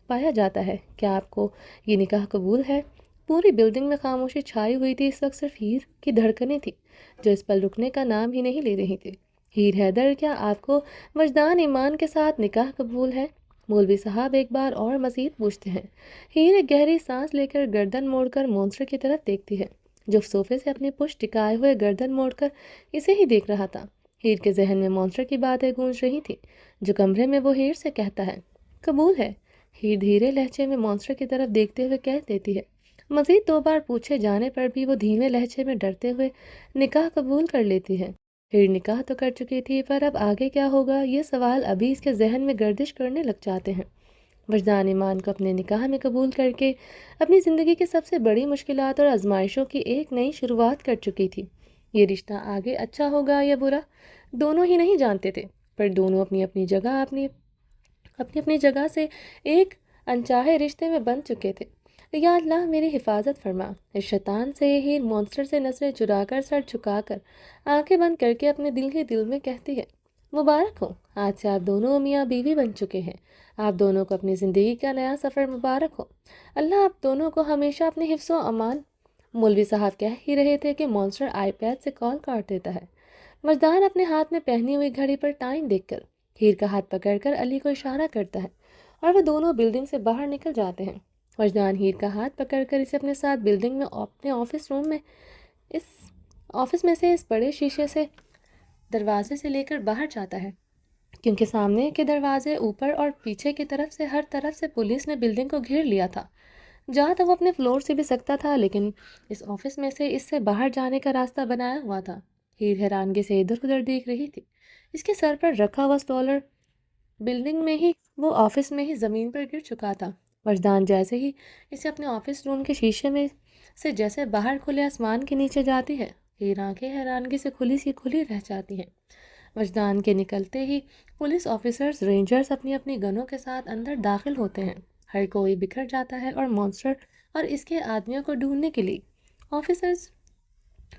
پایا جاتا ہے، کیا آپ کو یہ نکاح قبول ہے؟ پوری بلڈنگ میں خاموشی چھائی ہوئی تھی، اس وقت صرف ہیر کی دھڑکنیں تھیں جو اس پر رکنے کا نام ہی نہیں لے رہی تھی۔ ہیر حیدر، کیا آپ کو وجدان ایمان کے ساتھ نکاح قبول ہے؟ مولوی صاحب ایک بار اور مزید پوچھتے ہیں۔ ہیر ایک گہری سانس لے کر گردن موڑ کر مونسٹر کی طرف دیکھتی ہے جو صوفے سے اپنی پشت ٹکائے ہوئے گردن موڑ کر اسے ہی دیکھ رہا تھا۔ ہیر کے ذہن میں مونسٹر کی باتیں گونج رہی تھی جو کمرے میں وہ ہیر سے کہتا ہے۔ قبول ہے، ہیر دھیرے لہجے میں مونسٹر کی طرف دیکھتے ہوئے کہہ دیتی ہے۔ مزید 2 بار پوچھے جانے پر بھی وہ دھیمے لہجے میں ڈرتے ہوئے نکاح قبول کر لیتی ہے۔ ہیر نکاح تو کر چکی تھی، پر اب آگے کیا ہوگا یہ سوال ابھی اس کے ذہن میں گردش کرنے لگ جاتے ہیں۔ وجدان ایمان کو اپنے نکاح میں قبول کر کے اپنی زندگی کی سب سے بڑی مشکلات اور آزمائشوں کی ایک نئی شروعات کر چکی تھی۔ یہ رشتہ آگے اچھا ہوگا یا برا دونوں ہی نہیں جانتے تھے، پر دونوں اپنی اپنی جگہ سے ایک انچاہے رشتے میں بن چکے تھے۔ یا اللہ میری حفاظت فرما، اس شیطان سے ہی مونسٹر سے نظریں چرا کر سر جھکا کر آنکھیں بند کر کے اپنے دل میں کہتی ہے۔ مبارک ہو، آج سے آپ دونوں میاں بیوی بن چکے ہیں۔ آپ دونوں کو اپنی زندگی کا نیا سفر مبارک ہو۔ اللہ آپ دونوں کو ہمیشہ اپنے حفظ و امان۔ مولوی صاحب کہہ ہی رہے تھے کہ مونسٹر آئی پیڈ سے کال کاٹ دیتا ہے۔ وجدان اپنے ہاتھ میں پہنی ہوئی گھڑی پر ٹائم دیکھ کر ہیر کا ہاتھ پکڑ کر علی کو اشارہ کرتا ہے اور وہ دونوں بلڈنگ سے باہر نکل جاتے ہیں۔ وجدان ہیر کا ہاتھ پکڑ کر اسے اپنے ساتھ بلڈنگ میں اپنے آفس میں سے اس بڑے شیشے سے دروازے سے لے کر باہر جاتا ہے، کیونکہ سامنے کے دروازے، اوپر اور پیچھے کی طرف سے ہر طرف سے پولیس نے بلڈنگ کو گھیر لیا تھا۔ جہاں تو وہ اپنے فلور سے بھی سکتا تھا، لیکن اس آفس میں سے اس سے باہر جانے کا راستہ بنایا ہوا تھا۔ ہیر حیرانگی سے ادھر ادھر دیکھ رہی تھی۔ اس کے سر پر رکھا ہوا اسٹالر بلڈنگ میں ہی، وہ آفس میں ہی زمین پر گر چکا تھا۔ وجدان جیسے ہی اسے اپنے آفس روم کے شیشے میں سے جیسے باہر کھلے آسمان کے نیچے جاتی ہے، ہیر آنکھیں حیرانگی سے کھلی رہ جاتی ہیں۔ وجدان کے نکلتے ہی پولیس آفیسرز، رینجرز اپنی اپنی گنوں کے ساتھ اندر داخل ہوتے ہیں۔ ہر کوئی بکھر جاتا ہے اور مونسٹر اور اس کے آدمیوں کو ڈھونڈنے کے لیے آفیسرز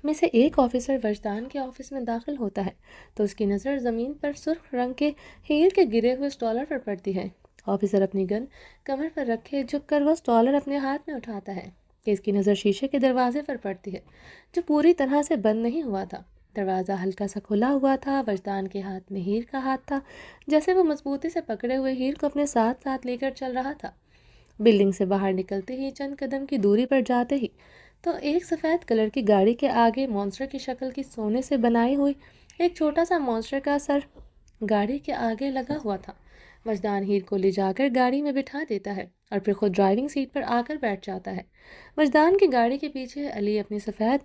میں سے ایک آفیسر وجدان کے آفس میں داخل ہوتا ہے تو اس کی نظر زمین پر سرخ رنگ کے ہیر کے گرے ہوئے اسٹالر پر پڑتی ہے۔ آفیسر اپنی گن کمر پر رکھے جھک کر وہ اسٹالر اپنے ہاتھ میں اٹھاتا ہے کہ اس کی نظر شیشے کے دروازے پر پڑتی ہے جو پوری طرح سے بند نہیں ہوا تھا۔ دروازہ ہلکا سا کھلا ہوا تھا۔ وجدان کے ہاتھ میں ہیر کا ہاتھ تھا، جیسے وہ مضبوطی سے پکڑے ہوئے ہیر کو اپنے ساتھ لے کر چل رہا تھا۔ بلڈنگ سے باہر نکلتے ہی چند قدم کی دوری پر جاتے ہی تو ایک سفید کلر کی گاڑی کے آگے مونسٹر کی شکل کی سونے سے بنائی ہوئی ایک چھوٹا سا مونسٹر کا سر گاڑی کے آگے لگا ہوا تھا۔ وجدان ہیر کو لے جا کر گاڑی میں بٹھا دیتا ہے اور پھر خود ڈرائیونگ سیٹ پر آ کر بیٹھ جاتا ہے۔ وجدان کی گاڑی کے پیچھے علی اپنی سفید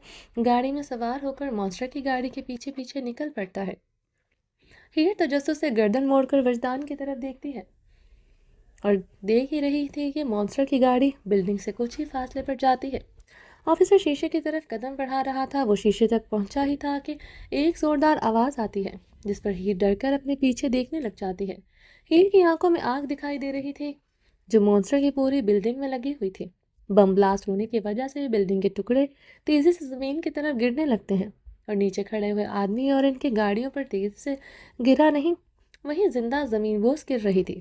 گاڑی میں سوار ہو کر مونسٹر کی گاڑی کے پیچھے پیچھے نکل پڑتا ہے۔ ہیر تجسس سے گردن موڑ کر وجدان کی طرف دیکھتی ہے اور دیکھ ہی رہی تھی کہ مونسٹر کی گاڑی بلڈنگ سے کچھ ہی فاصلے پر جاتی ہے۔ آفیسر شیشے کی طرف قدم بڑھا رہا تھا، وہ شیشے تک پہنچا ہی تھا کہ ایک زوردار آواز آتی ہے جس پر ہیر ڈر کر اپنے پیچھے دیکھنے لگ جاتی ہے۔ ہیر کی آنکھوں میں آگ دکھائی دے رہی تھی جو مونسٹر کی پوری بلڈنگ میں لگی ہوئی تھی۔ بم بلاسٹ ہونے کی وجہ سے بلڈنگ کے ٹکڑے تیزی سے زمین کی طرف گرنے لگتے ہیں اور نیچے کھڑے ہوئے آدمی اور ان کی گاڑیوں پر تیزی سے گرا نہیں، وہیں زندہ زمین بوس گر رہی تھی۔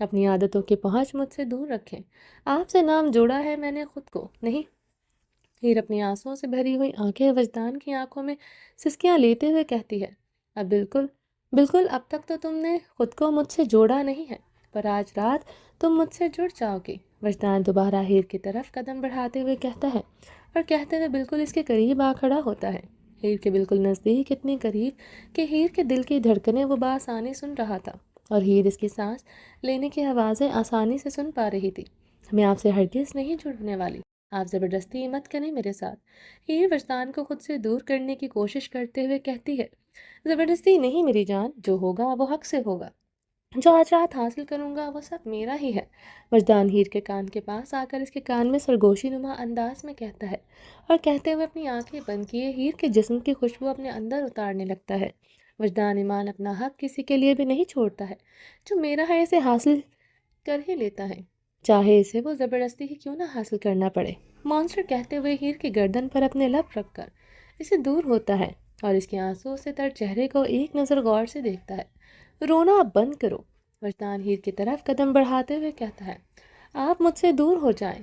اپنی عادتوں کی پہنچ مجھ سے دور رکھیں۔ آپ سے نام جوڑا ہے میں نے خود کو، نہیں۔ ہیر اپنی آنسوؤں سے بھری ہوئی آنکھیں وجدان کی آنکھوں میں سسکیاں لیتے ہوئے کہتی ہے، اب بالکل بالکل، اب تک تو تم نے خود کو مجھ سے جوڑا نہیں ہے، پر آج رات تم مجھ سے جڑ جاؤ گی۔ وجدان دوبارہ ہیر کی طرف قدم بڑھاتے ہوئے کہتا ہے، اور کہتے ہوئے بالکل اس کے قریب آ کھڑا ہوتا ہے، ہیر کے بالکل نزدیک، اتنی قریب کہ ہیر کے دل کی دھڑکنیں وہ بآسانی سن رہا تھا، اور ہیر اس کی سانس لینے کی آوازیں آسانی سے سن پا رہی تھی۔ میں آپ سے ہرگز نہیں جڑنے والی، آپ زبردستی مت کریں میرے ساتھ۔ ہیر وجدان کو خود سے دور کرنے کی کوشش کرتے ہوئے کہتی ہے، زبردستی نہیں میری جان، جو ہوگا وہ حق سے ہوگا، جو آج رات حاصل کروں گا وہ سب میرا ہی ہے۔ وجدان ہیر کے کان کے پاس آ کر اس کے کان میں سرگوشی نما انداز میں کہتا ہے، اور کہتے ہوئے اپنی آنکھیں بند کیے ہیر کے جسم کی خوشبو اپنے اندر اتارنے لگتا ہے۔ وجدان ایمان اپنا حق کسی کے لیے بھی نہیں چھوڑتا ہے، جو میرا ہے اسے حاصل کر ہی لیتا ہے، چاہے اسے وہ زبردستی ہی کیوں نہ حاصل کرنا پڑے۔ مانسٹر کہتے ہوئے ہیر کی گردن پر اپنے لب رکھ کر اسے دور ہوتا ہے اور اس کے آنسوں سے تر چہرے کو ایک نظر غور سے دیکھتا ہے۔ رونا اب بند کرو، وجدان ہیر کی طرف قدم بڑھاتے ہوئے کہتا ہے، آپ مجھ سے دور ہو جائیں،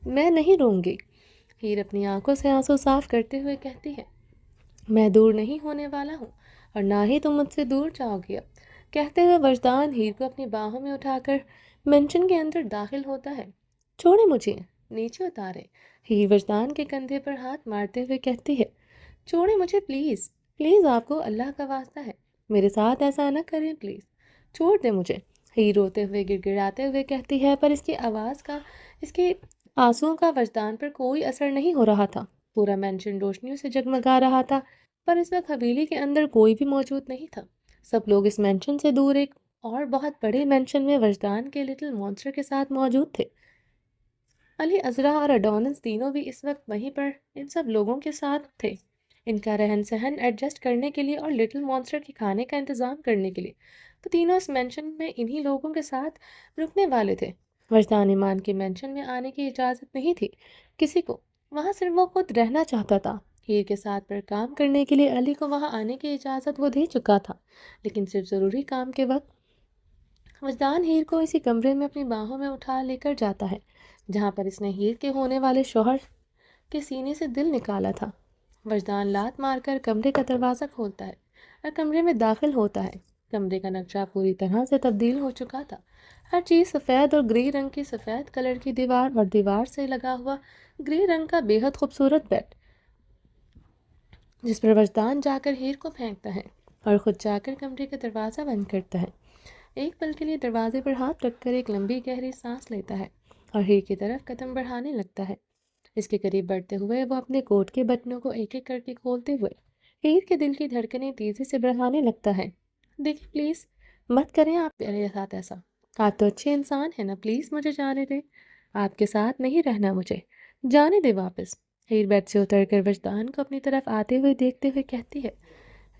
میں نہیں روں گی۔ ہیر اپنی آنکھوں سے آنسو صاف کرتے ہوئے کہتی ہے، میں دور نہیں ہونے والا ہوں، اور نہ ہی تم مجھ سے دور جاؤ گی اب۔ کہتے ہوئے وجدان ہیر کو اپنی باہوں میں اٹھا کر مینشن کے اندر داخل ہوتا ہے۔ چھوڑے مجھے، نیچے اتارے۔ ہیر وجدان کے کندھے پر ہاتھ مارتے ہوئے کہتی ہے، چھوڑے مجھے پلیز، پلیز، آپ کو اللہ کا واسطہ ہے، میرے ساتھ ایسا نہ کریں پلیز، چھوڑ دے مجھے۔ ہیر روتے ہوئے گڑ گڑاتے ہوئے کہتی ہے، پر اس کی آواز کا، اس کے آنسوؤں کا وجدان پر کوئی اثر نہیں ہو رہا تھا۔ پورا مینشن روشنیوں سے جگمگا رہا تھا، پر اس وقت حویلی کے اندر کوئی بھی موجود نہیں تھا۔ سب لوگ اس مینشن سے دور ایک اور بہت بڑے مینشن میں وجدان کے لٹل مانسٹر کے ساتھ موجود تھے۔ علی، عذرا اور اڈونس تینوں بھی اس وقت وہیں پر ان سب لوگوں کے ساتھ تھے، ان کا رہن سہن ایڈجسٹ کرنے کے لیے اور لٹل مانسٹر کے کھانے کا انتظام کرنے کے لیے۔ وہ تینوں اس مینشن میں انہی لوگوں کے ساتھ رکنے والے تھے۔ وجدان ایمان کے مینشن میں آنے کی اجازت نہیں تھی کسی کو، وہاں صرف وہ خود رہنا چاہتا تھا۔ ہیر کے ساتھ پر کام کرنے کے لیے علی کو وہاں آنے کی اجازت وہ دے چکا تھا، لیکن صرف ضروری کام کے وقت۔ وجدان ہیر کو اسی کمرے میں اپنی باہوں میں اٹھا لے کر جاتا ہے جہاں پر اس نے ہیر کے ہونے والے شوہر کے سینے سے دل نکالا تھا۔ وجدان لات مار کر کمرے کا دروازہ کھولتا ہے اور کمرے میں داخل ہوتا ہے۔ کمرے کا نقشہ پوری طرح سے تبدیل ہو چکا تھا، ہر چیز سفید اور گرے رنگ کی، سفید کلر کی دیوار اور دیوار سے لگا ہوا گرے رنگ کا بے حد خوبصورت بیڈ، جس پر وجدان جا کر ہیر کو پھینکتا ہے اور خود جا کر کمرے کا دروازہ بند کرتا ہے۔ ایک پل کے لیے دروازے پر ہاتھ رکھ کر ایک لمبی گہری سانس لیتا ہے اور ہیر کی طرف قدم بڑھانے لگتا ہے۔ اس کے قریب بڑھتے ہوئے وہ اپنے کوٹ کے بٹنوں کو ایک ایک کر کے کھولتے ہوئے ہیر کے دل کی دھڑکنیں تیزی سے بڑھانے لگتا ہے۔ دیکھیں پلیز، مت کریں آپ میرے ساتھ ایسا، آپ تو اچھے انسان ہیں نا، پلیز مجھے جانے دیں، آپ کے ساتھ نہیں رہنا، مجھے جانے دیں واپس۔ ہیر بیڈ سے اتر کر وجدان کو اپنی طرف آتے ہوئے دیکھتے ہوئے کہتی ہے،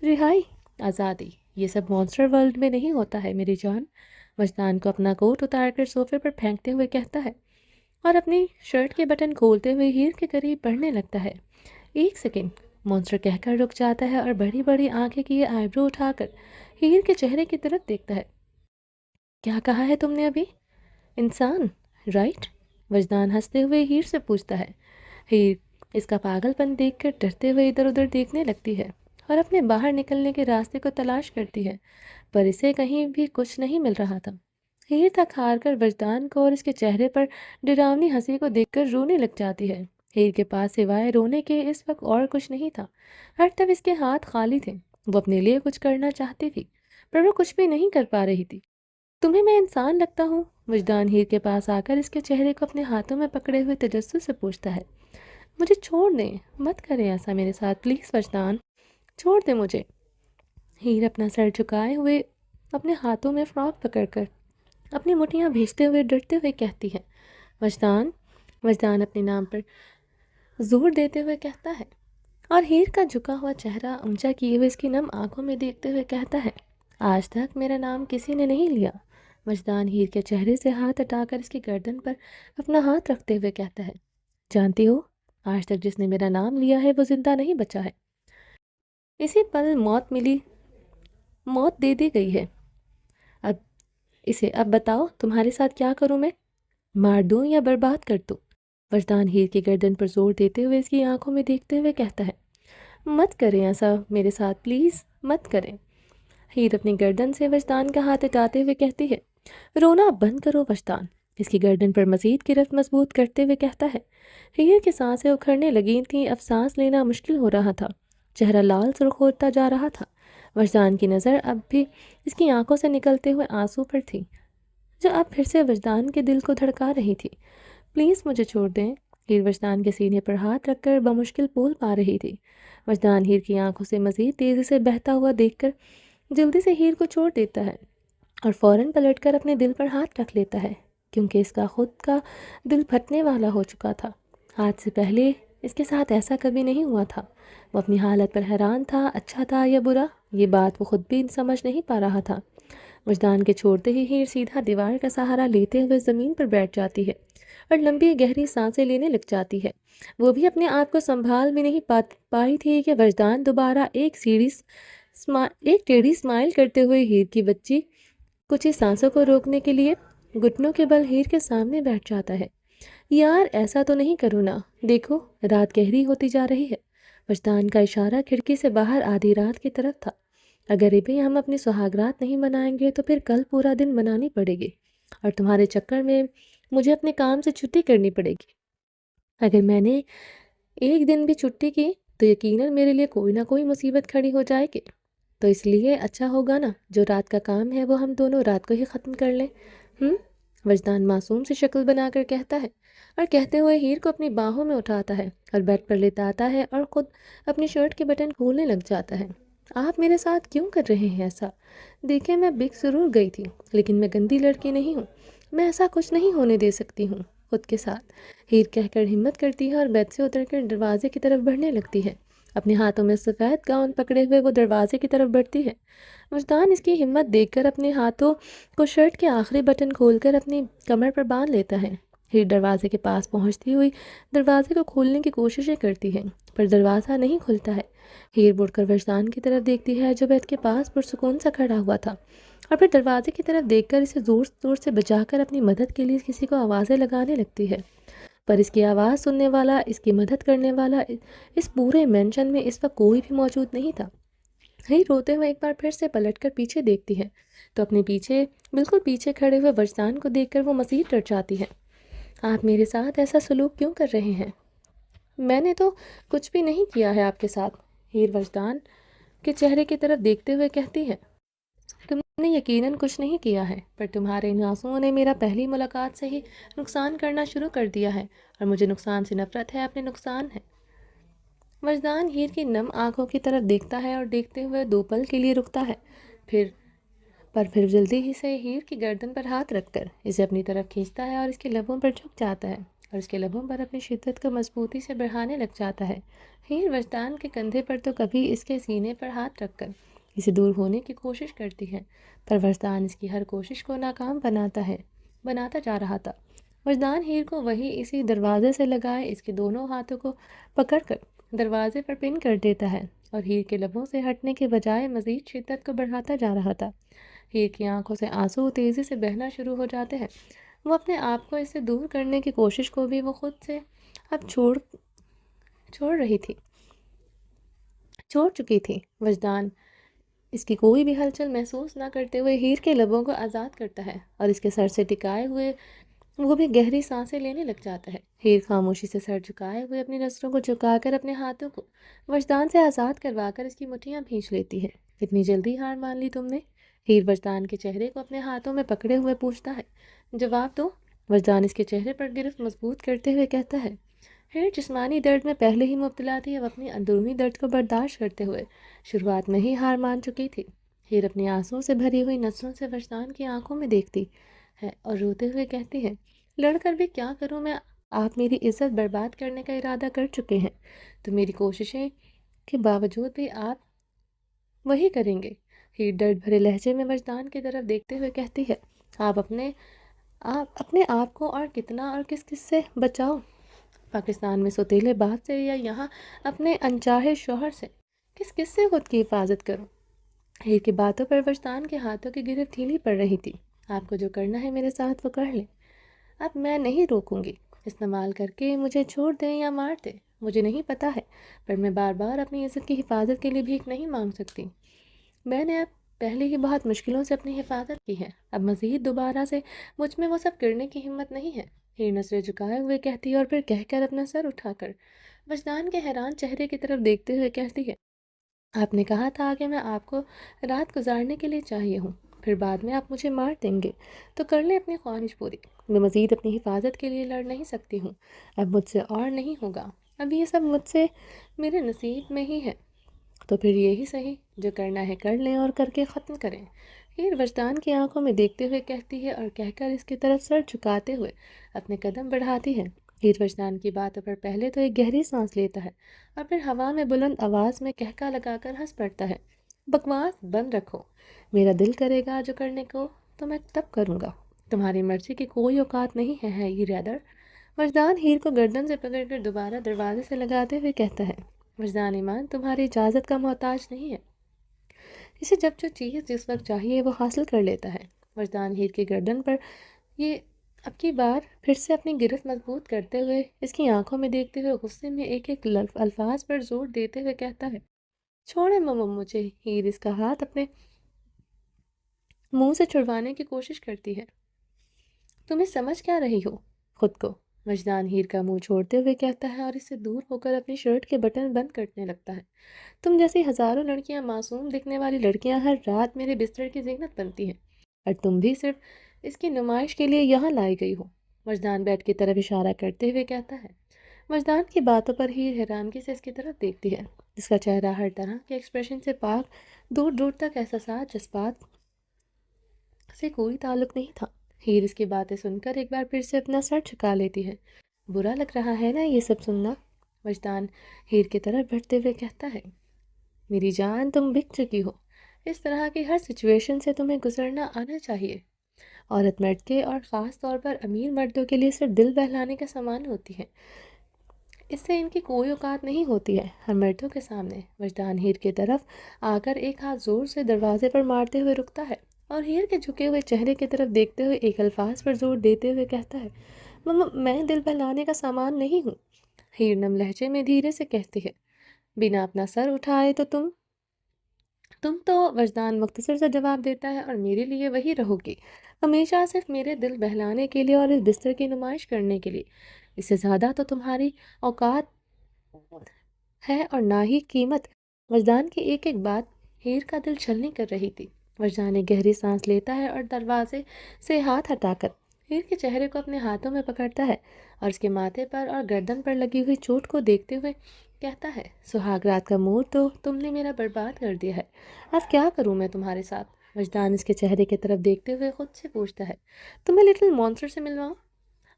رہائی، آزادی، یہ سب مانسٹر ورلڈ میں نہیں ہوتا ہے میری جان۔ وجدان کو اپنا کوٹ اتار کر صوفے پر پھینکتے ہوئے کہتا ہے اور اپنی شرٹ کے بٹن کھولتے ہوئے ہیر کے قریب بڑھنے لگتا ہے۔ ایک سیکنڈ، مانسٹر کہہ کر رک جاتا ہے اور بڑی بڑی آنکھیں کیے آئی برو اٹھا کر ہیر کے چہرے کی طرف دیکھتا ہے۔ کیا کہا ہے تم نے ابھی؟ انسان، رائٹ؟ وجدان ہنستے ہوئے ہیر سے پوچھتا ہے۔ ہیر اس کا پاگل پن دیکھ کر ڈرتے ہوئے ادھر ادھر دیکھنے لگتی ہے اور اپنے باہر نکلنے کے راستے کو تلاش کرتی ہے، پر اسے کہیں بھی کچھ نہیں مل رہا تھا۔ ہیر تک ہار کر وجدان کو اور اس کے چہرے پر ڈراؤنی ہنسی کو دیکھ کر رونے لگ جاتی ہے۔ ہیر کے پاس سوائے رونے کے اس وقت اور کچھ نہیں تھا، ہر طرف اس کے ہاتھ خالی تھے۔ وہ اپنے لیے کچھ کرنا چاہتی تھی، پر وہ کچھ بھی نہیں کر پا رہی تھی۔ تمہیں میں انسان لگتا ہوں؟ وجدان ہیر کے پاس آ کر اس کے چہرے کو اپنے ہاتھوں میں پکڑے ہوئے تجسس سے پوچھتا ہے، مجھے چھوڑ دیں، مت کریں ایسا میرے ساتھ پلیز وجدان، چھوڑ دیں مجھے۔ ہیر اپنا سر جھکائے ہوئے اپنے ہاتھوں میں فراک پکڑ کر اپنی مٹھیاں بھیجتے ہوئے ڈرتے ہوئے کہتی ہے، وجدان۔ وجدان اپنے نام پر زور دیتے ہوئے کہتا ہے اور ہیر کا جھکا ہوا چہرہ اونچا کیے ہوئے اس کی نم آنکھوں میں دیکھتے ہوئے کہتا ہے، آج تک میرا نام کسی نے نہیں لیا۔ وجدان ہیر کے چہرے سے ہاتھ ہٹا کر اس کی گردن پر اپنا ہاتھ رکھتے ہوئے کہتا ہے، جانتی ہو، آج تک جس نے میرا نام لیا ہے وہ زندہ نہیں بچا ہے، اسی پل موت ملی، موت دے دی گئی ہے۔ اب اسے، اب بتاؤ تمہارے ساتھ کیا کروں میں؟ مار دوں یا برباد کر دوں؟ وجدان ہیر کی گردن پر زور دیتے ہوئے اس کی آنکھوں میں دیکھتے ہوئے کہتا ہے، مت کریں ایسا میرے ساتھ، پلیز مت کریں۔ ہیر اپنی گردن سے وجدان کا ہاتھ ہٹاتے ہوئے کہتی ہے، رونا بند کرو وجدان۔ اس کی گردن پر مزید گرفت مضبوط کرتے ہوئے کہتا ہے۔ ہیر کی سانسیں اکھڑنے لگی تھیں، اب سانس لینا مشکل ہو رہا تھا، چہرہ لال سرخ ہوتا جا رہا تھا۔ وجدان کی نظر اب بھی اس کی آنکھوں سے نکلتے ہوئے آنسو پر تھی، جو اب پھر سے وجدان کے دل کو دھڑکا رہی تھی۔ پلیز مجھے چھوڑ دیں۔ ہیر وجدان کے سینے پر ہاتھ رکھ کر بمشکل بول پا رہی تھی۔ وجدان ہیر کی آنکھوں سے مزید تیزی سے بہتا ہوا دیکھ کر جلدی سے ہیر کو چھوڑ دیتا ہے اور فوراً پلٹ کر اپنے دل پر ہاتھ رکھ لیتا ہے، کیونکہ اس کا خود کا دل پھٹنے والا ہو چکا تھا۔ آج سے پہلے اس کے ساتھ ایسا کبھی نہیں ہوا تھا۔ وہ اپنی حالت پر حیران تھا، اچھا تھا یا برا، یہ بات وہ خود بھی سمجھ نہیں پا رہا تھا۔ وجدان کے چھوڑتے ہی ہیر سیدھا دیوار کا سہارا لیتے ہوئے زمین پر بیٹھ جاتی ہے اور لمبی گہری سانسیں لینے لگ جاتی ہے۔ وہ بھی اپنے آپ کو سنبھال بھی نہیں پائی تھی کہ وجدان دوبارہ ایک ٹیڑھی اسمائل کرتے ہوئے ہیر کی بچی کچھ ہی سانسوں کو روکنے کے لیے گھٹنوں کے بل ہیر کے سامنے بیٹھ جاتا ہے۔ یار ایسا تو نہیں کرو نا، دیکھو رات گہری ہوتی جا رہی ہے۔ وجدان کا اشارہ کھڑکی سے باہر آدھی رات کی طرف تھا۔ اگر ابھی ہم اپنی سہاگرات نہیں منائیں گے تو پھر کل پورا دن منانی پڑے گی، اور تمہارے چکر میں مجھے اپنے کام سے چھٹی کرنی پڑے گی۔ اگر میں نے ایک دن بھی چھٹی کی تو یقیناً میرے لیے کوئی نہ کوئی مصیبت کھڑی ہو جائے گی، تو اس لیے اچھا ہوگا نا جو رات کا کام ہے وہ ہم دونوں رات کو ہی ختم کر لیں۔ وجدان معصوم سی شکل بنا کر کہتا ہے، اور کہتے ہوئے ہیر کو اپنی باہوں میں اٹھاتا ہے اور بیڈ پر لیٹاتا ہے اور خود اپنی شرٹ کے بٹن کھولنے لگ جاتا ہے۔ آپ میرے ساتھ کیوں کر رہے ہیں ایسا؟ دیکھیں میں بک ضرور گئی تھی، لیکن میں گندی لڑکی نہیں ہوں، میں ایسا کچھ نہیں ہونے دے سکتی ہوں خود کے ساتھ۔ ہیر کہہ کر ہمت کرتی ہے اور بیڈ سے اتر کر دروازے کی طرف بڑھنے لگتی ہے۔ اپنے ہاتھوں میں سفید گاؤن پکڑے ہوئے وہ دروازے کی طرف بڑھتی ہے۔ وجدان اس کی ہمت دیکھ کر اپنے ہاتھوں کو شرٹ کے آخری بٹن کھول کر اپنی کمر پر باندھ لیتا ہے۔ ہیر دروازے کے پاس پہنچتی ہوئی دروازے کو کھولنے کی کوششیں کرتی ہے، پر دروازہ نہیں کھلتا ہے۔ ہیر مڑ کر وجدان کی طرف دیکھتی ہے جو بیڈ کے پاس پرسکون سا کھڑا ہوا تھا، اور پھر دروازے کی طرف دیکھ کر اسے زور زور سے بجا کر اپنی مدد کے لیے کسی کو آوازیں لگانے لگتی ہے، پر اس کی آواز سننے والا، اس کی مدد کرنے والا اس پورے مینشن میں اس وقت کوئی بھی موجود نہیں تھا۔ ہیر روتے ہوئے ایک بار پھر سے پلٹ کر پیچھے دیکھتی ہے تو اپنے پیچھے بالکل پیچھے کھڑے ہوئے وجدان کو دیکھ کر وہ مزید ڈر جاتی ہے۔ آپ میرے ساتھ ایسا سلوک کیوں کر رہے ہیں؟ میں نے تو کچھ بھی نہیں کیا ہے آپ کے ساتھ، ہیر وجدان کے چہرے کی طرف دیکھتے ہوئے کہتی ہے۔ تم نے یقیناً کچھ نہیں کیا ہے، پر تمہارے ان آنسوؤں نے میرا پہلی ملاقات سے ہی نقصان کرنا شروع کر دیا ہے، اور مجھے نقصان سے نفرت ہے، اپنے نقصان ہے۔ وجدان ہیر کی نم آنکھوں کی طرف دیکھتا ہے اور دیکھتے ہوئے 2 پل کے لیے رکتا ہے، پھر جلدی ہی سے ہیر کی گردن پر ہاتھ رکھ کر اسے اپنی طرف کھینچتا ہے اور اس کے لبوں پر جھک جاتا ہے اور اس کے لبوں پر اپنی شدت کو مضبوطی سے بڑھانے لگ جاتا ہے۔ ہیر وجدان کے کندھے پر تو کبھی اس کے سینے پر ہاتھ رکھ کر اسے دور ہونے کی کوشش کرتی ہے، پر وجدان اس کی ہر کوشش کو ناکام بناتا جا رہا تھا۔ وجدان ہیر کو وہی اسی دروازے سے لگائے اس کے دونوں ہاتھوں کو پکڑ کر دروازے پر پن کر دیتا ہے اور ہیر کے لبوں سے ہٹنے کے بجائے مزید شدت کو بڑھاتا جا رہا تھا۔ ہیر کی آنکھوں سے آنسو تیزی سے بہنا شروع ہو جاتے ہیں۔ وہ اپنے آپ کو اس سے دور کرنے کی کوشش کو بھی وہ خود سے اب چھوڑ چکی تھی۔ وجدان اس کی کوئی بھی ہلچل محسوس نہ کرتے ہوئے ہیر کے لبوں کو آزاد کرتا ہے اور اس کے سر سے ٹکائے ہوئے وہ بھی گہری سانسیں لینے لگ جاتا ہے۔ ہیر خاموشی سے سر جھکائے ہوئے اپنی نظروں کو جھکا کر اپنے ہاتھوں کو وجدان سے آزاد کروا کر اس کی مٹھیاں بھینچ لیتی ہے۔ اتنی جلدی ہار مان لی تم نے؟ ہیر وجدان کے چہرے کو اپنے ہاتھوں میں پکڑے ہوئے پوچھتا ہے۔ جواب دو، وجدان اس کے چہرے پر گرفت مضبوط کرتے ہوئے کہتا ہے۔ ہیر جسمانی درد میں پہلے ہی مبتلا تھی، اب اپنی اندرونی درد کو برداشت کرتے ہوئے شروعات میں ہی ہار مان چکی تھی۔ ہیر اپنی آنسوؤں سے بھری ہوئی نظروں سے وجدان کی آنکھوں میں دیکھتی ہے اور روتے ہوئے کہتی ہے، لڑ کر بھی کیا کروں میں؟ آپ میری عزت برباد کرنے کا ارادہ کر چکے ہیں، تو میری کوششیں کے باوجود بھی آپ وہی کریں گے۔ ہیر درد بھرے لہجے میں وجدان کی طرف دیکھتے ہوئے کہتی ہے، آپ اپنے آپ کو اور کتنا اور کس سے بچاؤ؟ پاکستان میں سوتیلے باپ سے یا یہاں اپنے انچاہے شوہر سے؟ کس سے خود کی حفاظت کروں؟ ہیر کی باتوں پر وجدان کے ہاتھوں کی گرفت ڈھیلی پڑ رہی تھی آپ کو جو کرنا ہے میرے ساتھ وہ کر لیں، اب میں نہیں روکوں گی۔ استعمال کر کے مجھے چھوڑ دیں یا مار دیں، مجھے نہیں پتہ ہے، پر میں بار بار اپنی عزت کی حفاظت کے لیے بھیک نہیں مانگ سکتی۔ میں نے اب پہلے ہی بہت مشکلوں سے اپنی حفاظت کی ہے، اب مزید دوبارہ سے مجھ میں وہ سب کرنے کی ہمت نہیں ہے، ہیر نظریں جھکائے ہوئے کہتی ہے اور پھر کہہ کر اپنا سر اٹھا کر وجدان کے حیران چہرے کی طرف دیکھتے ہوئے کہتی ہے، آپ نے کہا تھا کہ میں آپ کو رات گزارنے کے لیے چاہیے ہوں، پھر بعد میں آپ مجھے مار دیں گے، تو کر لیں اپنی خواہش پوری۔ میں مزید اپنی حفاظت کے لیے لڑ نہیں سکتی ہوں، اب مجھ سے اور نہیں ہوگا، اب یہ سب مجھ سے میرے نصیب میں ہی ہے، تو پھر یہی صحیح، جو کرنا ہے کر لیں اور کر کے ختم کریں۔ ہیر وجدان کی آنکھوں میں دیکھتے ہوئے کہتی ہے اور کہہ کر اس کی طرف سر جھکاتے ہوئے اپنے قدم بڑھاتی ہے۔ ہیر وجدان کی باتوں پر پہلے تو ایک گہری سانس لیتا ہے اور پھر ہوا میں بلند آواز میں کہکا لگا کر ہنس پڑتا ہے، بکواس بند رکھو، میرا دل کرے گا جو کرنے کو تو میں تب کروں گا، تمہاری مرضی کی کوئی اوقات نہیں ہے یہ ریدر۔ وجدان ہیر کو گردن سے پکڑ کر دوبارہ دروازے سے لگاتے ہوئے کہتا ہے، وجدان ایمان تمہاری اجازت کا محتاج نہیں ہے، اسے جب جو چیز جس وقت چاہیے وہ حاصل کر لیتا ہے۔ وجدان ہیر کی گردن پر یہ اب کی بار پھر سے اپنی گرفت مضبوط کرتے ہوئے اس کی آنکھوں میں دیکھتے ہوئے غصے میں ایک ایک الفاظ پر زور دیتے ہوئے کہتا ہے، چھوڑے مجھے۔ ہیر اس کا ہاتھ اپنے منہ سے چھڑوانے کی کوشش کرتی ہے، تمہیں سمجھ کیا رہی ہو خود کو؟ وجدان ہیر کا منہ چھوڑتے ہوئے کہتا ہے اور اس سے دور ہو کر اپنی شرٹ کے بٹن بند کرنے لگتا ہے، تم جیسی ہزاروں لڑکیاں، معصوم دکھنے والی لڑکیاں ہر رات میرے بستر کی زینت بنتی ہیں، اور تم بھی صرف اس کی نمائش کے لیے یہاں لائی گئی ہو۔ وجدان بیڈ کی طرف اشارہ کرتے ہوئے کہتا ہے۔ وجدان کی باتوں پر ہیر حیرانگی سے اس کی طرف دیکھتی ہے، جس کا چہرہ ہر طرح کے ایکسپریشن سے پاک، دور دور تک احساسات جذبات سے کوئی تعلق نہیں تھا۔ ہیر اس کی باتیں سن کر ایک بار پھر سے اپنا سر جھکا لیتی ہے، برا لگ رہا ہے نا یہ سب سننا؟ وجدان ہیر کی طرف بڑھتے ہوئے کہتا ہے، میری جان تم بک چکی ہو، اس طرح کی ہر سچویشن سے تمہیں گزرنا آنا چاہیے۔ عورت مرد کے اور خاص طور پر امیر مردوں کے لیے صرف دل بہلانے کا سامان ہوتی ہے، اس سے ان کی کوئی اوقات نہیں ہوتی ہے ہر مردوں کے سامنے۔ وجدان ہیر کی طرف آ کر ایک ہاتھ زور سے دروازے پر مارتے ہوئے رکتا ہے اور ہیر کے جھکے ہوئے چہرے کی طرف دیکھتے ہوئے ایک الفاظ پر زور دیتے ہوئے کہتا ہے، میں دل بہلانے کا سامان نہیں ہوں۔ ہیر نم لہجے میں دھیرے سے کہتی ہے، بنا اپنا سر اٹھائے تو تم تو وجدان مختصر سے جواب دیتا ہے، اور میرے لیے وہی رہو گی، ہمیشہ صرف میرے دل بہلانے کے لیے اور اس بستر کی نمائش کرنے کے لیے، اس سے زیادہ تو تمہاری اوقات ہے اور نہ ہی قیمت۔ وجدان کی ایک ایک بات ہیر کا دل چھلنی کر رہی تھی۔ وجدان ایک گہری سانس لیتا ہے اور دروازے سے ہاتھ ہٹا کر ہیر کے چہرے کو اپنے ہاتھوں میں پکڑتا ہے اور اس کے ماتھے پر اور گردن پر لگی ہوئی چوٹ کو دیکھتے ہوئے کہتا ہے، سہاگ رات کا موڈ تو تم نے میرا برباد کر دیا ہے، اب کیا کروں میں تمہارے ساتھ؟ وجدان اس کے چہرے کی طرف دیکھتے ہوئے خود سے پوچھتا ہے، تمہیں لٹل مونسٹر سے ملواؤں؟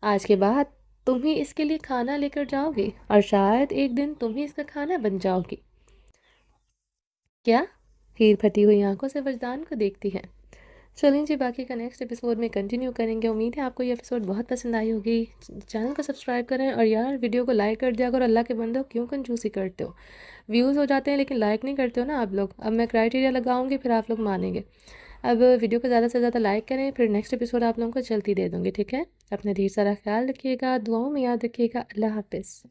آج کے بعد تم ہی اس کے لیے کھانا لے کر جاؤ گی اور شاید ایک دن تم ہی اس کا کھانا بن جاؤ گی، کیا؟ ہیر پھٹی ہوئی آنکھوں سے وجدان کو دیکھتی ہے۔ چلیں جی، باقی کا نیکسٹ ایپیسوڈ میں کنٹینیو کریں گے۔ امید ہے آپ کو یہ ایپیسوڈ بہت پسند آئی ہوگی۔ چینل کو سبسکرائب کریں اور یار ویڈیو کو لائک کر دیا کرو، اللہ کے بندو کیوں کنجوسی کرتے ہو؟ ویوز ہو جاتے ہیں لیکن لائک نہیں کرتے ہو نا آپ لوگ۔ اب میں کرائٹیریا لگاؤں گی پھر آپ لوگ مانیں گے۔ اب ویڈیو کو زیادہ سے زیادہ لائک کریں، پھر نیکسٹ ایپیسوڈ آپ لوگوں کو جلدی دے دوں گی، ٹھیک ہے؟ اپنا ڈھیر سارا خیال رکھیے گا، دعاؤں میں یاد رکھیے گا۔ اللہ حافظ۔